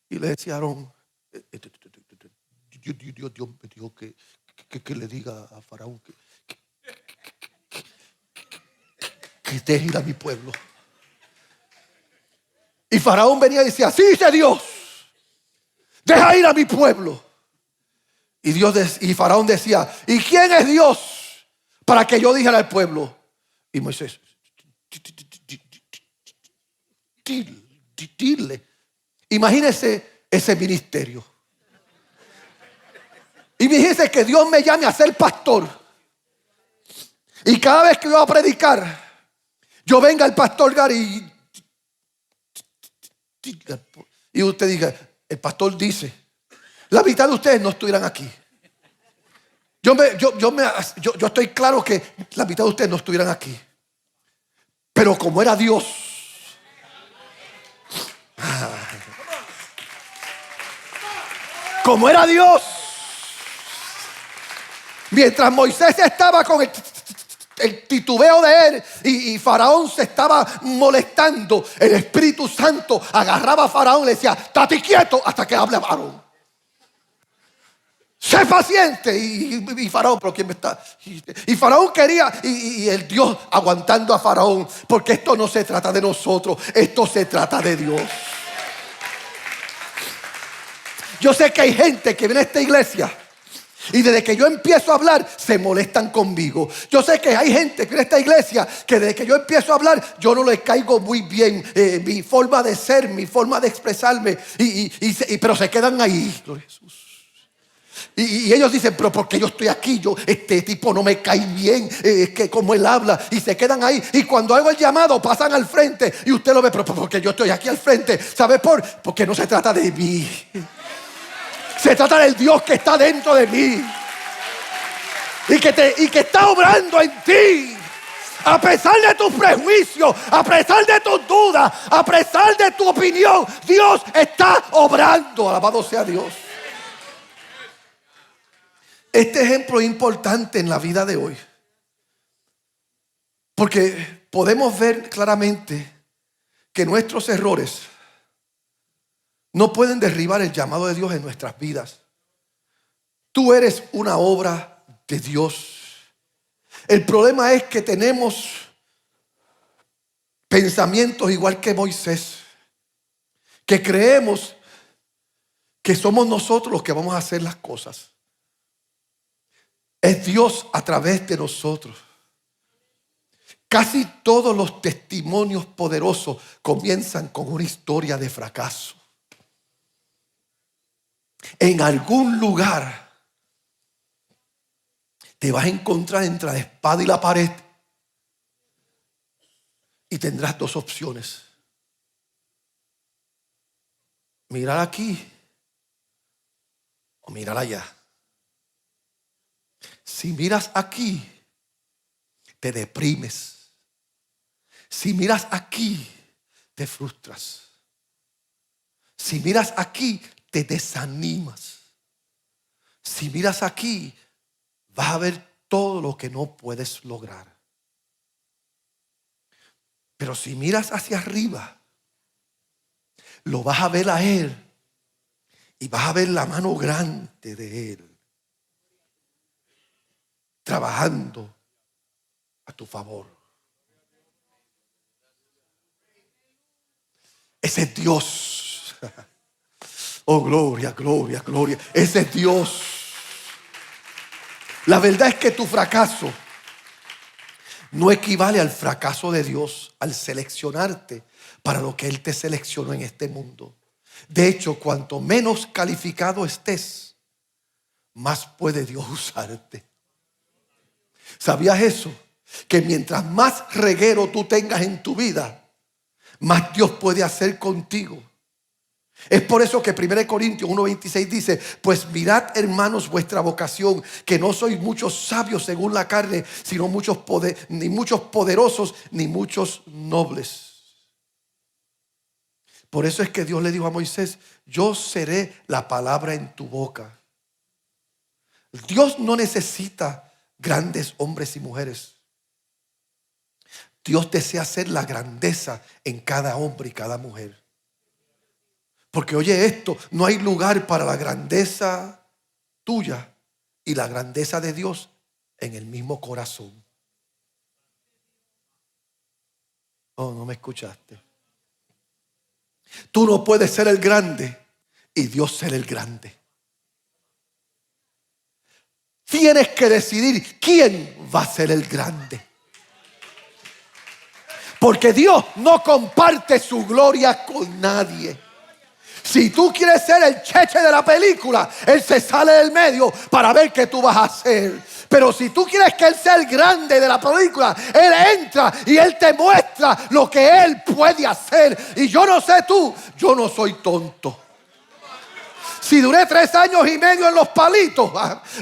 y le decía a Aarón: Dios me dijo que le diga a Faraón que deje ir a mi pueblo. Y Faraón venía y decía: sí, dice Dios, deja ir a mi pueblo. Y Faraón decía: ¿y quién es Dios para que yo dijera al pueblo? Y Moisés: dile. Imagínese ese ministerio. Imagínese que Dios me llame a ser pastor, y cada vez que yo voy a predicar, yo venga el pastor Gary y usted diga: el pastor dice. La mitad de ustedes no estuvieran aquí. Yo estoy claro que la mitad de ustedes no estuvieran aquí. Pero como era Dios, como era Dios, mientras Moisés estaba con el titubeo de él y Faraón se estaba molestando, el Espíritu Santo agarraba a Faraón y le decía: estate quieto hasta que hable a Faraón. Sé paciente. Y Faraón: pero ¿quién me está? Y Faraón quería, y el Dios aguantando a Faraón, porque esto no se trata de nosotros, esto se trata de Dios. Yo sé que hay gente que viene a esta iglesia y desde que yo empiezo a hablar se molestan conmigo. Yo sé que hay gente que viene a esta iglesia que desde que yo empiezo a hablar yo no les caigo muy bien, mi forma de ser, mi forma de expresarme, pero se quedan ahí. Gloria a Jesús. Y ellos dicen: pero porque yo estoy aquí, este tipo no me cae bien, que como él habla, y se quedan ahí. Y cuando hago el llamado pasan al frente y usted lo ve: pero porque yo estoy aquí al frente. ¿Sabe porque no se trata de mí, se trata del Dios que está dentro de mí y que está obrando en ti. A pesar de tus prejuicios, a pesar de tus dudas, a pesar de tu opinión, Dios está obrando. Alabado sea Dios. Este ejemplo es importante en la vida de hoy, porque podemos ver claramente que nuestros errores no pueden derribar el llamado de Dios en nuestras vidas. Tú eres una obra de Dios. El problema es que tenemos pensamientos igual que Moisés, que creemos que somos nosotros los que vamos a hacer las cosas. Es Dios a través de nosotros. Casi todos los testimonios poderosos comienzan con una historia de fracaso. En algún lugar te vas a encontrar entre la espada y la pared y tendrás dos opciones: mirar aquí o mirar allá. Si miras aquí, te deprimes. Si miras aquí, te frustras. Si miras aquí, te desanimas. Si miras aquí, vas a ver todo lo que no puedes lograr. Pero si miras hacia arriba, lo vas a ver a Él y vas a ver la mano grande de Él trabajando a tu favor. Ese es Dios. Oh, gloria, gloria, gloria. Ese es Dios. La verdad es que tu fracaso no equivale al fracaso de Dios al seleccionarte para lo que Él te seleccionó en este mundo. De hecho, cuanto menos calificado estés, más puede Dios usarte. ¿Sabías eso? Que mientras más reguero tú tengas en tu vida, más Dios puede hacer contigo. Es por eso que 1 Corintios 1:26 dice: pues mirad, hermanos, vuestra vocación, que no sois muchos sabios según la carne, sino ni muchos poderosos, ni muchos nobles. Por eso es que Dios le dijo a Moisés: yo seré la palabra en tu boca. Dios no necesita grandes hombres y mujeres. Dios desea hacer la grandeza en cada hombre y cada mujer. Porque oye esto, no hay lugar para la grandeza tuya y la grandeza de Dios en el mismo corazón. Oh, no me escuchaste. Tú no puedes ser el grande y Dios ser el grande. Tienes que decidir quién va a ser el grande. Porque Dios no comparte su gloria con nadie. Si tú quieres ser el cheche de la película, Él se sale del medio para ver qué tú vas a hacer. Pero si tú quieres que Él sea el grande de la película, Él entra y Él te muestra lo que Él puede hacer. Y yo no sé tú, yo no soy tonto. Si duré 3 años y medio en los palitos,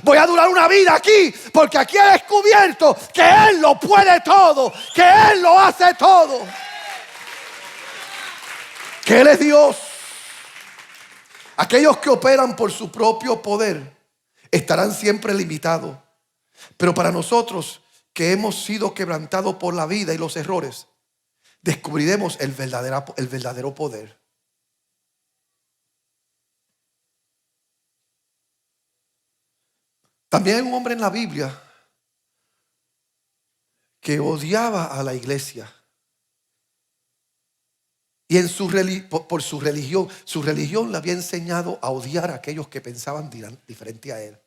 voy a durar una vida aquí, porque aquí he descubierto que Él lo puede todo, que Él lo hace todo, que Él es Dios. Aquellos que operan por su propio poder estarán siempre limitados. Pero para nosotros que hemos sido quebrantados por la vida y los errores, descubriremos el verdadero poder. También hay un hombre en la Biblia que odiaba a la iglesia. Y por su religión le había enseñado a odiar a aquellos que pensaban diferente a él.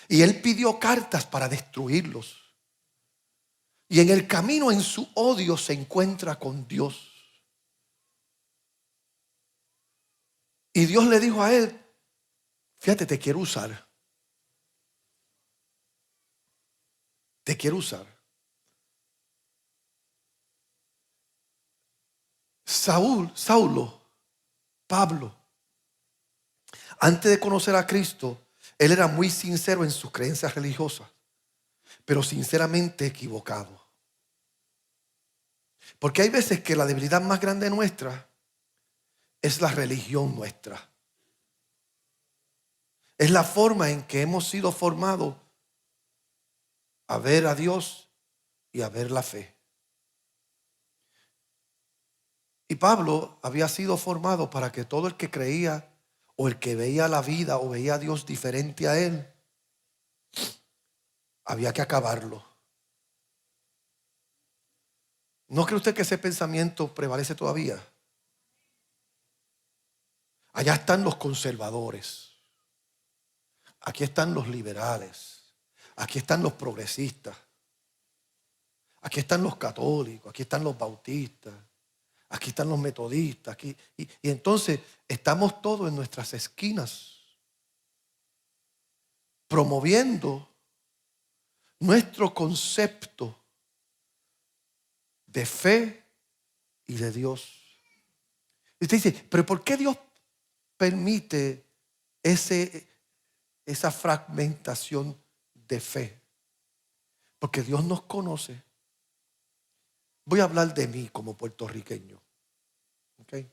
Y él pidió cartas para destruirlos. Y en el camino, en su odio, se encuentra con Dios. Y Dios le dijo a él: fíjate, te quiero usar. Te quiero usar. Pablo, antes de conocer a Cristo, él era muy sincero en sus creencias religiosas, pero sinceramente equivocado. Porque hay veces que la debilidad más grande nuestra es la religión nuestra. Es la forma en que hemos sido formados a ver a Dios y a ver la fe. Y Pablo había sido formado para que todo el que creía o el que veía la vida o veía a Dios diferente a él, había que acabarlo. ¿No cree usted que ese pensamiento prevalece todavía? Allá están los conservadores, aquí están los liberales, aquí están los progresistas, aquí están los católicos, aquí están los bautistas, aquí están los metodistas, y entonces estamos todos en nuestras esquinas promoviendo nuestro concepto de fe y de Dios. Y usted dice, pero ¿por qué Dios permite esa fragmentación de fe? Porque Dios nos conoce. Voy a hablar de mí como puertorriqueño. ¿Okay?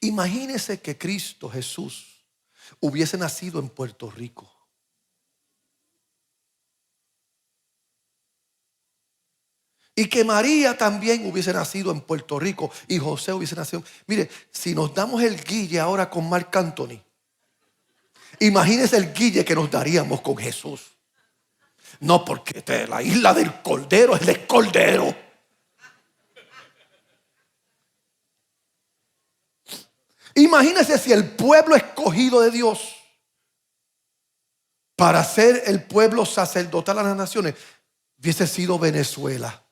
Imagínese que Cristo Jesús hubiese nacido en Puerto Rico. Y que María también hubiese nacido en Puerto Rico y José hubiese nacido. Mire, si nos damos el guille ahora con Marc Anthony, imagínese el guille que nos daríamos con Jesús. No, porque la isla del Cordero es del Cordero. Imagínese si el pueblo escogido de Dios para ser el pueblo sacerdotal a las naciones hubiese sido Venezuela.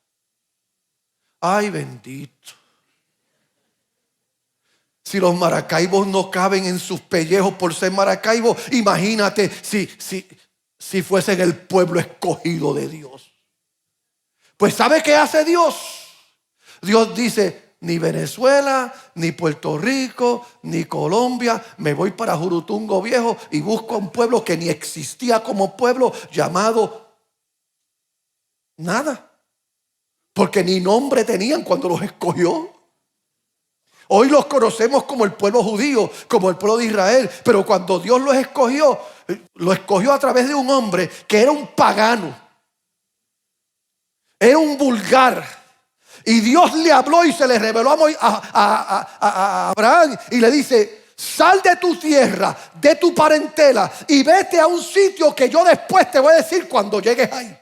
Ay, bendito. Si los maracaibos no caben en sus pellejos por ser maracaibos, imagínate si fuesen el pueblo escogido de Dios. Pues ¿sabe qué hace Dios? Dios dice, ni Venezuela, ni Puerto Rico, ni Colombia, me voy para Jurutungo Viejo y busco un pueblo que ni existía como pueblo, llamado nada. Porque ni nombre tenían cuando los escogió. Hoy los conocemos como el pueblo judío, como el pueblo de Israel. Pero cuando Dios los escogió, lo escogió a través de un hombre que era un pagano. Era un vulgar. Y Dios le habló y se le reveló a Abraham y le dice, sal de tu tierra, de tu parentela y vete a un sitio que yo después te voy a decir cuando llegues ahí.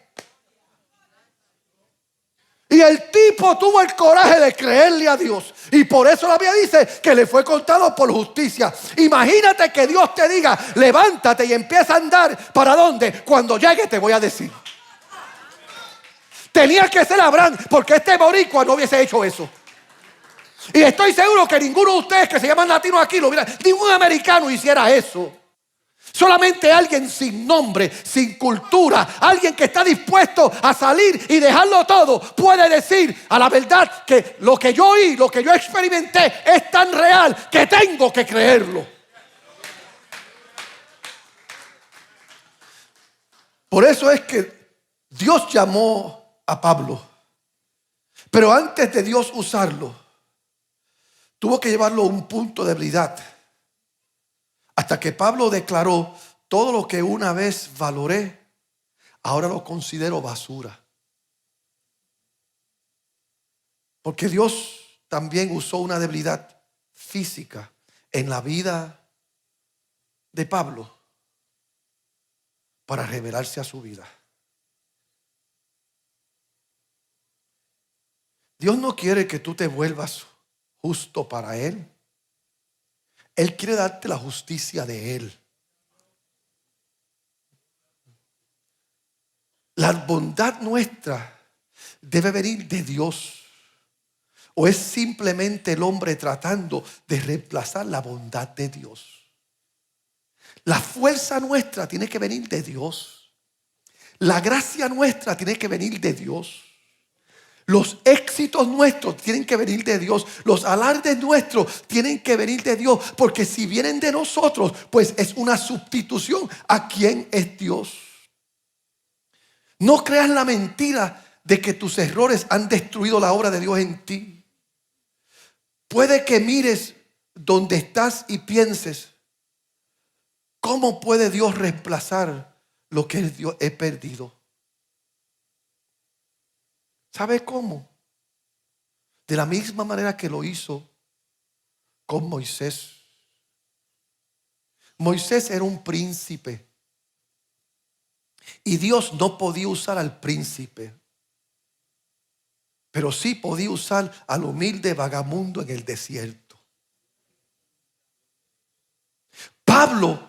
Y el tipo tuvo el coraje de creerle a Dios. Y por eso la Biblia dice que le fue contado por justicia. Imagínate que Dios te diga, levántate y empieza a andar. ¿Para dónde? Cuando llegue te voy a decir. Tenía que ser Abraham, porque este boricua no hubiese hecho eso. Y estoy seguro que ninguno de ustedes que se llaman latinos aquí lo hubiera, ningún americano hiciera eso. Solamente alguien sin nombre, sin cultura, alguien que está dispuesto a salir y dejarlo todo, puede decir a la verdad que lo que yo oí, lo que yo experimenté es tan real que tengo que creerlo. Por eso es que Dios llamó a Pablo, pero antes de Dios usarlo, tuvo que llevarlo a un punto de debilidad. Hasta que Pablo declaró, todo lo que una vez valoré, ahora lo considero basura. Porque Dios también usó una debilidad física en la vida de Pablo para revelarse a su vida. Dios no quiere que tú te vuelvas justo para Él. Él quiere darte la justicia de Él. La bondad nuestra debe venir de Dios. ¿O es simplemente el hombre tratando de reemplazar la bondad de Dios? La fuerza nuestra tiene que venir de Dios. La gracia nuestra tiene que venir de Dios. Los éxitos nuestros tienen que venir de Dios. Los alardes nuestros tienen que venir de Dios. Porque si vienen de nosotros, pues es una sustitución a quien es Dios. No creas la mentira de que tus errores han destruido la obra de Dios en ti. Puede que mires donde estás y pienses, ¿cómo puede Dios reemplazar lo que Dios he perdido? ¿Sabe cómo? De la misma manera que lo hizo con Moisés. Moisés era un príncipe y Dios no podía usar al príncipe. pero sí podía usar al humilde vagabundo en el desierto. Pablo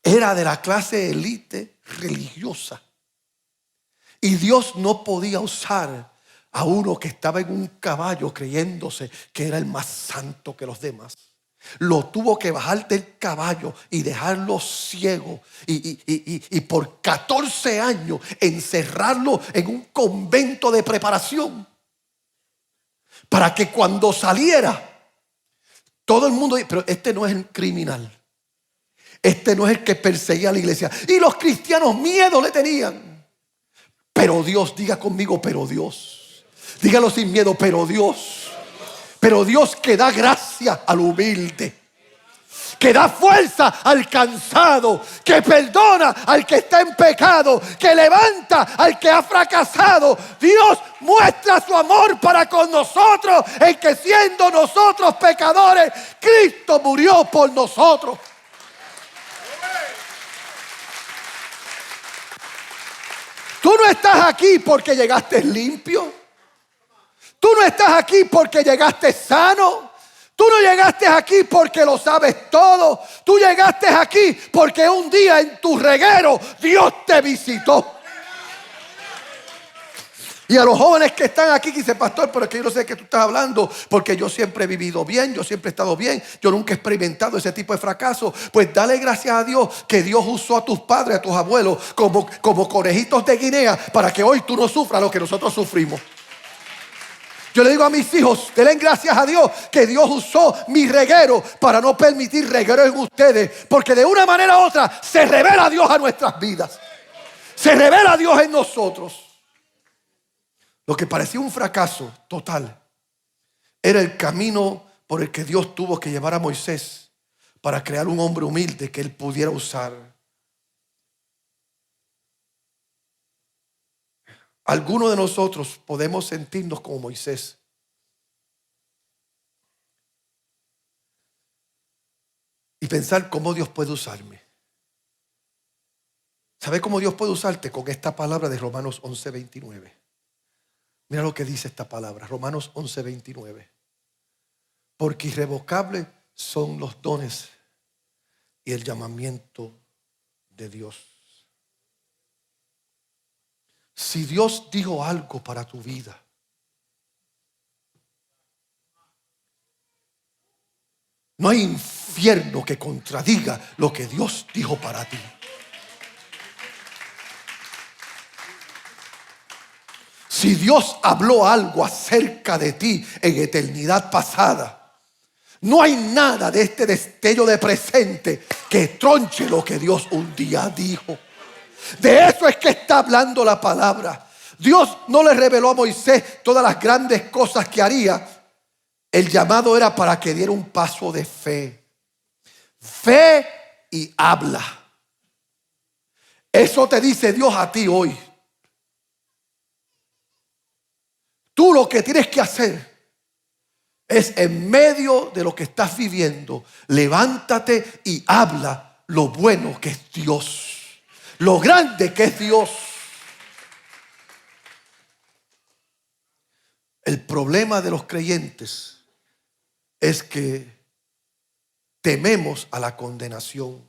era de la clase élite religiosa y Dios no podía usar a uno que estaba en un caballo creyéndose que era el más santo que los demás. Lo tuvo que bajar del caballo y dejarlo ciego y por 14 años encerrarlo en un convento de preparación para que cuando saliera todo el mundo, pero este no es el criminal, este no es el que perseguía a la iglesia. Y los cristianos miedo le tenían. Pero Dios, diga conmigo, pero Dios. Dígalo sin miedo, pero Dios. Pero Dios que da gracia al humilde, que da fuerza al cansado, que perdona al que está en pecado, que levanta al que ha fracasado. Dios muestra su amor para con nosotros, en que siendo nosotros pecadores, Cristo murió por nosotros. Tú no estás aquí porque llegaste limpio. Tú no estás aquí porque llegaste sano. Tú no llegaste aquí porque lo sabes todo. Tú llegaste aquí porque un día en tu reguero Dios te visitó. Y a los jóvenes que están aquí, que dicen, pastor, pero es que yo no sé de qué tú estás hablando, porque yo siempre he vivido bien, yo siempre he estado bien, yo nunca he experimentado ese tipo de fracaso. Pues dale gracias a Dios que Dios usó a tus padres, a tus abuelos, como conejitos de Guinea, para que hoy tú no sufras lo que nosotros sufrimos. Yo le digo a mis hijos, denle gracias a Dios que Dios usó mi reguero para no permitir reguero en ustedes, porque de una manera u otra se revela Dios a nuestras vidas, se revela Dios en nosotros. Lo que parecía un fracaso total era el camino por el que Dios tuvo que llevar a Moisés para crear un hombre humilde que él pudiera usar. Algunos de nosotros podemos sentirnos como Moisés. Y pensar cómo Dios puede usarme. ¿Sabe cómo Dios puede usarte? Con esta palabra de Romanos 11:29. Mira lo que dice esta palabra, Romanos 11:29. Porque irrevocables son los dones y el llamamiento de Dios. Si Dios dijo algo para tu vida, no hay infierno que contradiga lo que Dios dijo para ti. Si Dios habló algo acerca de ti en eternidad pasada, no hay nada de este destello de presente que tronche lo que Dios un día dijo. De eso es que está hablando la palabra. Dios no le reveló a Moisés todas las grandes cosas que haría. El llamado era para que diera un paso de fe. Fe y habla. Eso te dice Dios a ti hoy. Tú lo que tienes que hacer es, en medio de lo que estás viviendo, levántate y habla lo bueno que es Dios, lo grande que es Dios. El problema de los creyentes es que tememos a la condenación.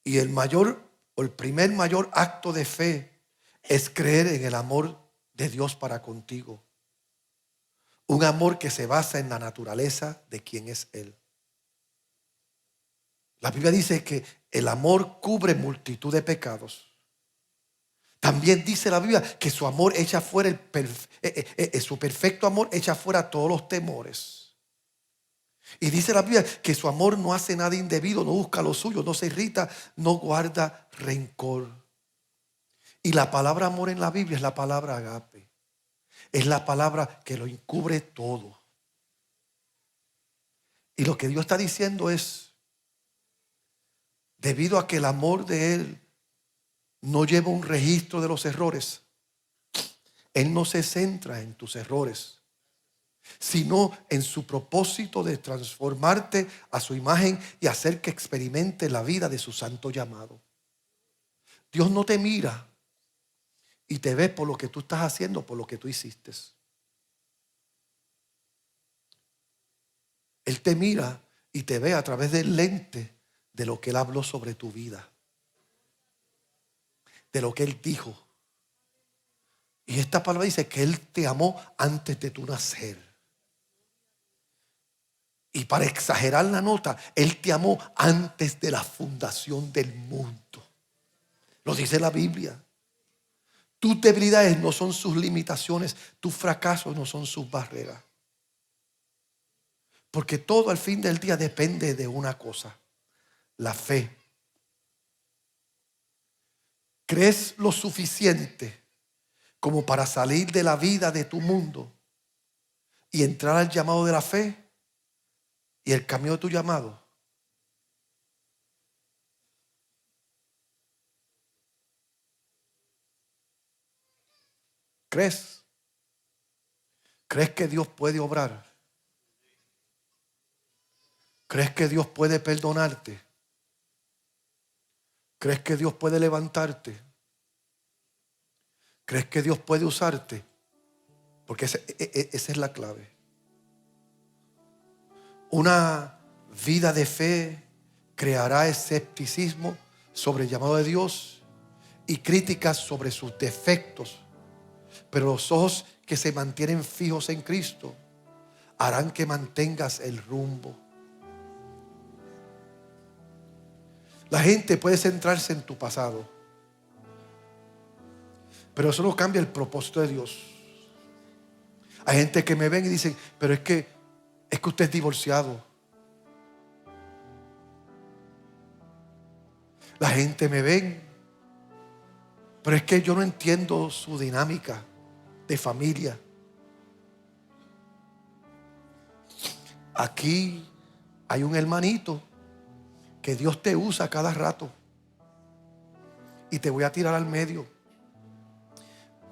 Y el primer mayor acto de fe es creer en el amor de Dios para contigo. Un amor que se basa en la naturaleza de quien es Él. La Biblia dice que el amor cubre multitud de pecados. También dice la Biblia que su amor echa fuera su perfecto amor echa fuera todos los temores. Y dice la Biblia que su amor no hace nada indebido, no busca lo suyo, no se irrita, no guarda rencor. Y la palabra amor en la Biblia es la palabra agape. Es la palabra que lo encubre todo. Y lo que Dios está diciendo es, debido a que el amor de Él no lleva un registro de los errores, Él no se centra en tus errores, sino en su propósito de transformarte a su imagen y hacer que experimente la vida de su santo llamado. Dios no te mira y te ves por lo que tú estás haciendo, por lo que tú hiciste. Él te mira y te ve a través del lente de lo que Él habló sobre tu vida, de lo que Él dijo. Y esta palabra dice que Él te amó antes de tu nacer. Y para exagerar la nota, Él te amó antes de la fundación del mundo. Lo dice la Biblia. Tus debilidades no son sus limitaciones, tus fracasos no son sus barreras. Porque todo al fin del día depende de una cosa: la fe. ¿Crees lo suficiente como para salir de la vida de tu mundo y entrar al llamado de la fe y el camino de tu llamado? ¿Crees? ¿Crees que Dios puede obrar? ¿Crees que Dios puede perdonarte? ¿Crees que Dios puede levantarte? ¿Crees que Dios puede usarte? Porque esa es la clave. Una vida de fe creará escepticismo sobre el llamado de Dios y críticas sobre sus defectos. Pero los ojos que se mantienen fijos en Cristo harán que mantengas el rumbo. La gente puede centrarse en tu pasado, pero eso no cambia el propósito de Dios. Hay gente que me ven y dicen, pero es que usted es divorciado. La gente me ven, pero es que yo no entiendo su dinámica de familia. Aquí hay un hermanito que Dios te usa cada rato y te voy a tirar al medio.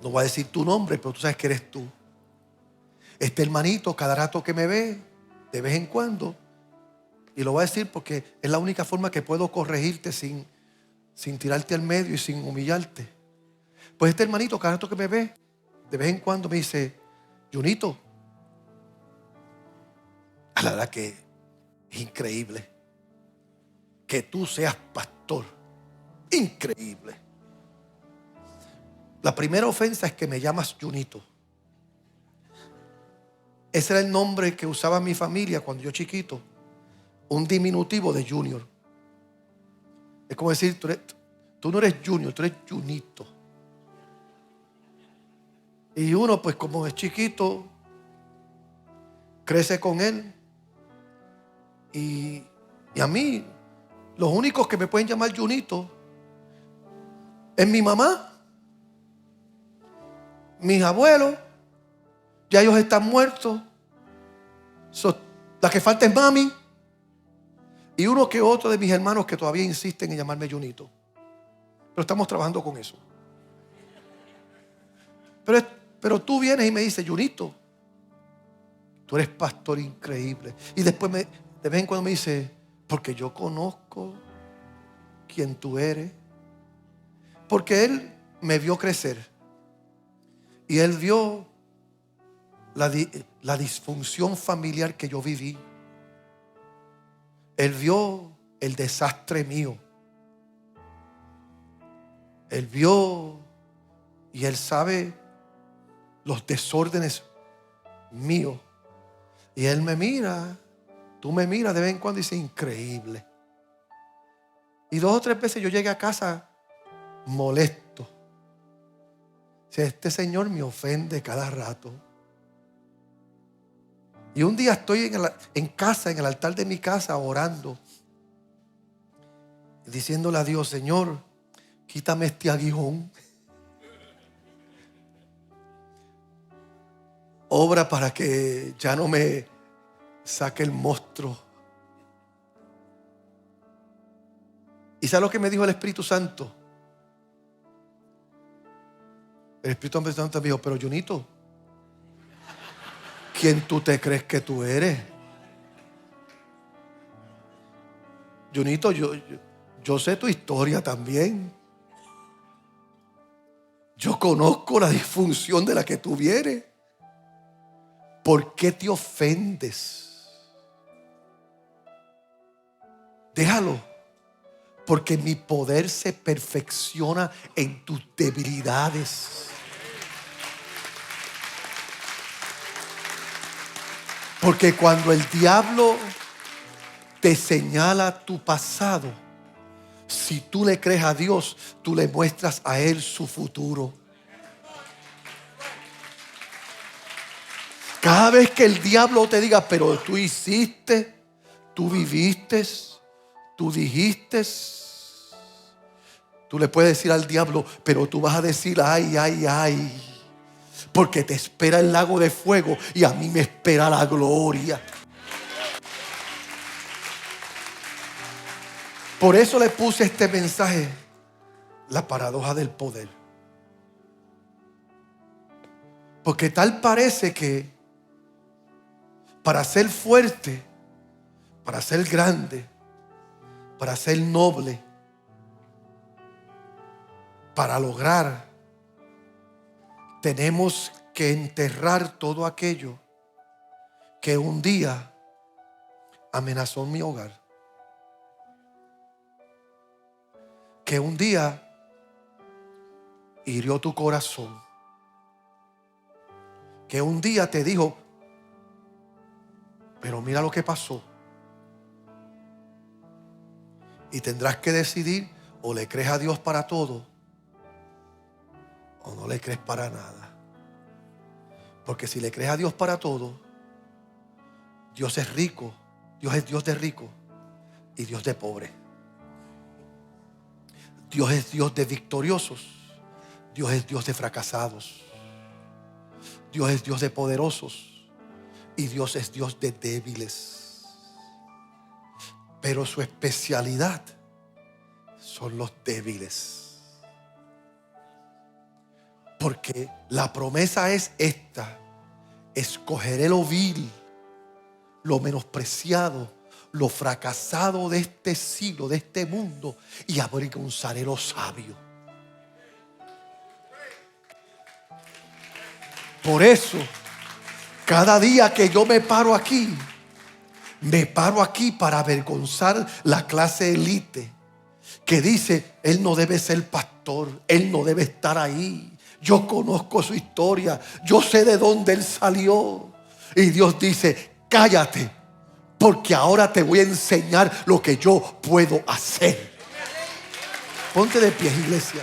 No voy a decir tu nombre, pero tú sabes que eres tú. Este hermanito, cada rato que me ve, de vez en cuando, y lo voy a decir porque es la única forma que puedo corregirte sin tirarte al medio y sin humillarte. Pues este hermanito, cada rato que me ve, de vez en cuando me dice, Junito, a la verdad que es increíble que tú seas pastor. Increíble. La primera ofensa es que me llamas Junito. Ese era el nombre que usaba mi familia cuando yo chiquito. Un diminutivo de Junior. Es como decir, tú no eres Junior, tú eres Junito. Y uno, pues como es chiquito, crece con él. Y a mí, los únicos que me pueden llamar Junito es mi mamá, mis abuelos. Ya ellos están muertos. La que falta es mami. Y uno que otro de mis hermanos que todavía insisten en llamarme Junito. Pero estamos trabajando con eso. Pero tú vienes y me dices, Junito, tú eres pastor increíble. Y después de vez en cuando me dice, porque yo conozco quién tú eres. Porque él me vio crecer. Y él vio la disfunción familiar que yo viví. Él vio el desastre mío. Él vio y él sabe los desórdenes míos. Y él me mira, tú me miras de vez en cuando y dice, increíble. Y 2 o 3 veces yo llegué a casa molesto. Si este señor me ofende cada rato. Y un día estoy en casa, en el altar de mi casa, orando, diciéndole a Dios, Señor, quítame este aguijón. Obra para que ya no me saque el monstruo. ¿Y sabe lo que me dijo el Espíritu Santo? El Espíritu Santo me dijo, pero Junito, ¿quién tú te crees que tú eres? Junito, yo sé tu historia también. Yo conozco la disfunción de la que tú vienes. ¿Por qué te ofendes? Déjalo. Porque mi poder se perfecciona en tus debilidades. Porque cuando el diablo te señala tu pasado, si tú le crees a Dios, tú le muestras a Él su futuro. Cada vez que el diablo te diga, pero tú hiciste, tú viviste, tú dijiste, tú le puedes decir al diablo, pero tú vas a decir, ay, ay, ay. Porque te espera el lago de fuego y a mí me espera la gloria. Por eso le puse este mensaje, la paradoja del poder. Porque tal parece que para ser fuerte, para ser grande, para ser noble, para lograr, tenemos que enterrar todo aquello que un día amenazó mi hogar. Que un día hirió tu corazón. Que un día te dijo, pero mira lo que pasó. Y tendrás que decidir, o le crees a Dios para todo, o no le crees para nada. Porque si le crees a Dios para todo, Dios es rico. Dios es Dios de rico y Dios de pobre. Dios es Dios de victoriosos. Dios es Dios de fracasados. Dios es Dios de poderosos. Y Dios es Dios de débiles. Pero su especialidad son los débiles. Porque la promesa es esta: escogeré lo vil, lo menospreciado, lo fracasado de este siglo, de este mundo, y avergonzaré lo sabio. Por eso, cada día que yo me paro aquí para avergonzar la clase élite que dice, él no debe ser pastor, él no debe estar ahí. Yo conozco su historia, yo sé de dónde él salió. Y Dios dice, cállate, porque ahora te voy a enseñar lo que yo puedo hacer. Ponte de pie, iglesia.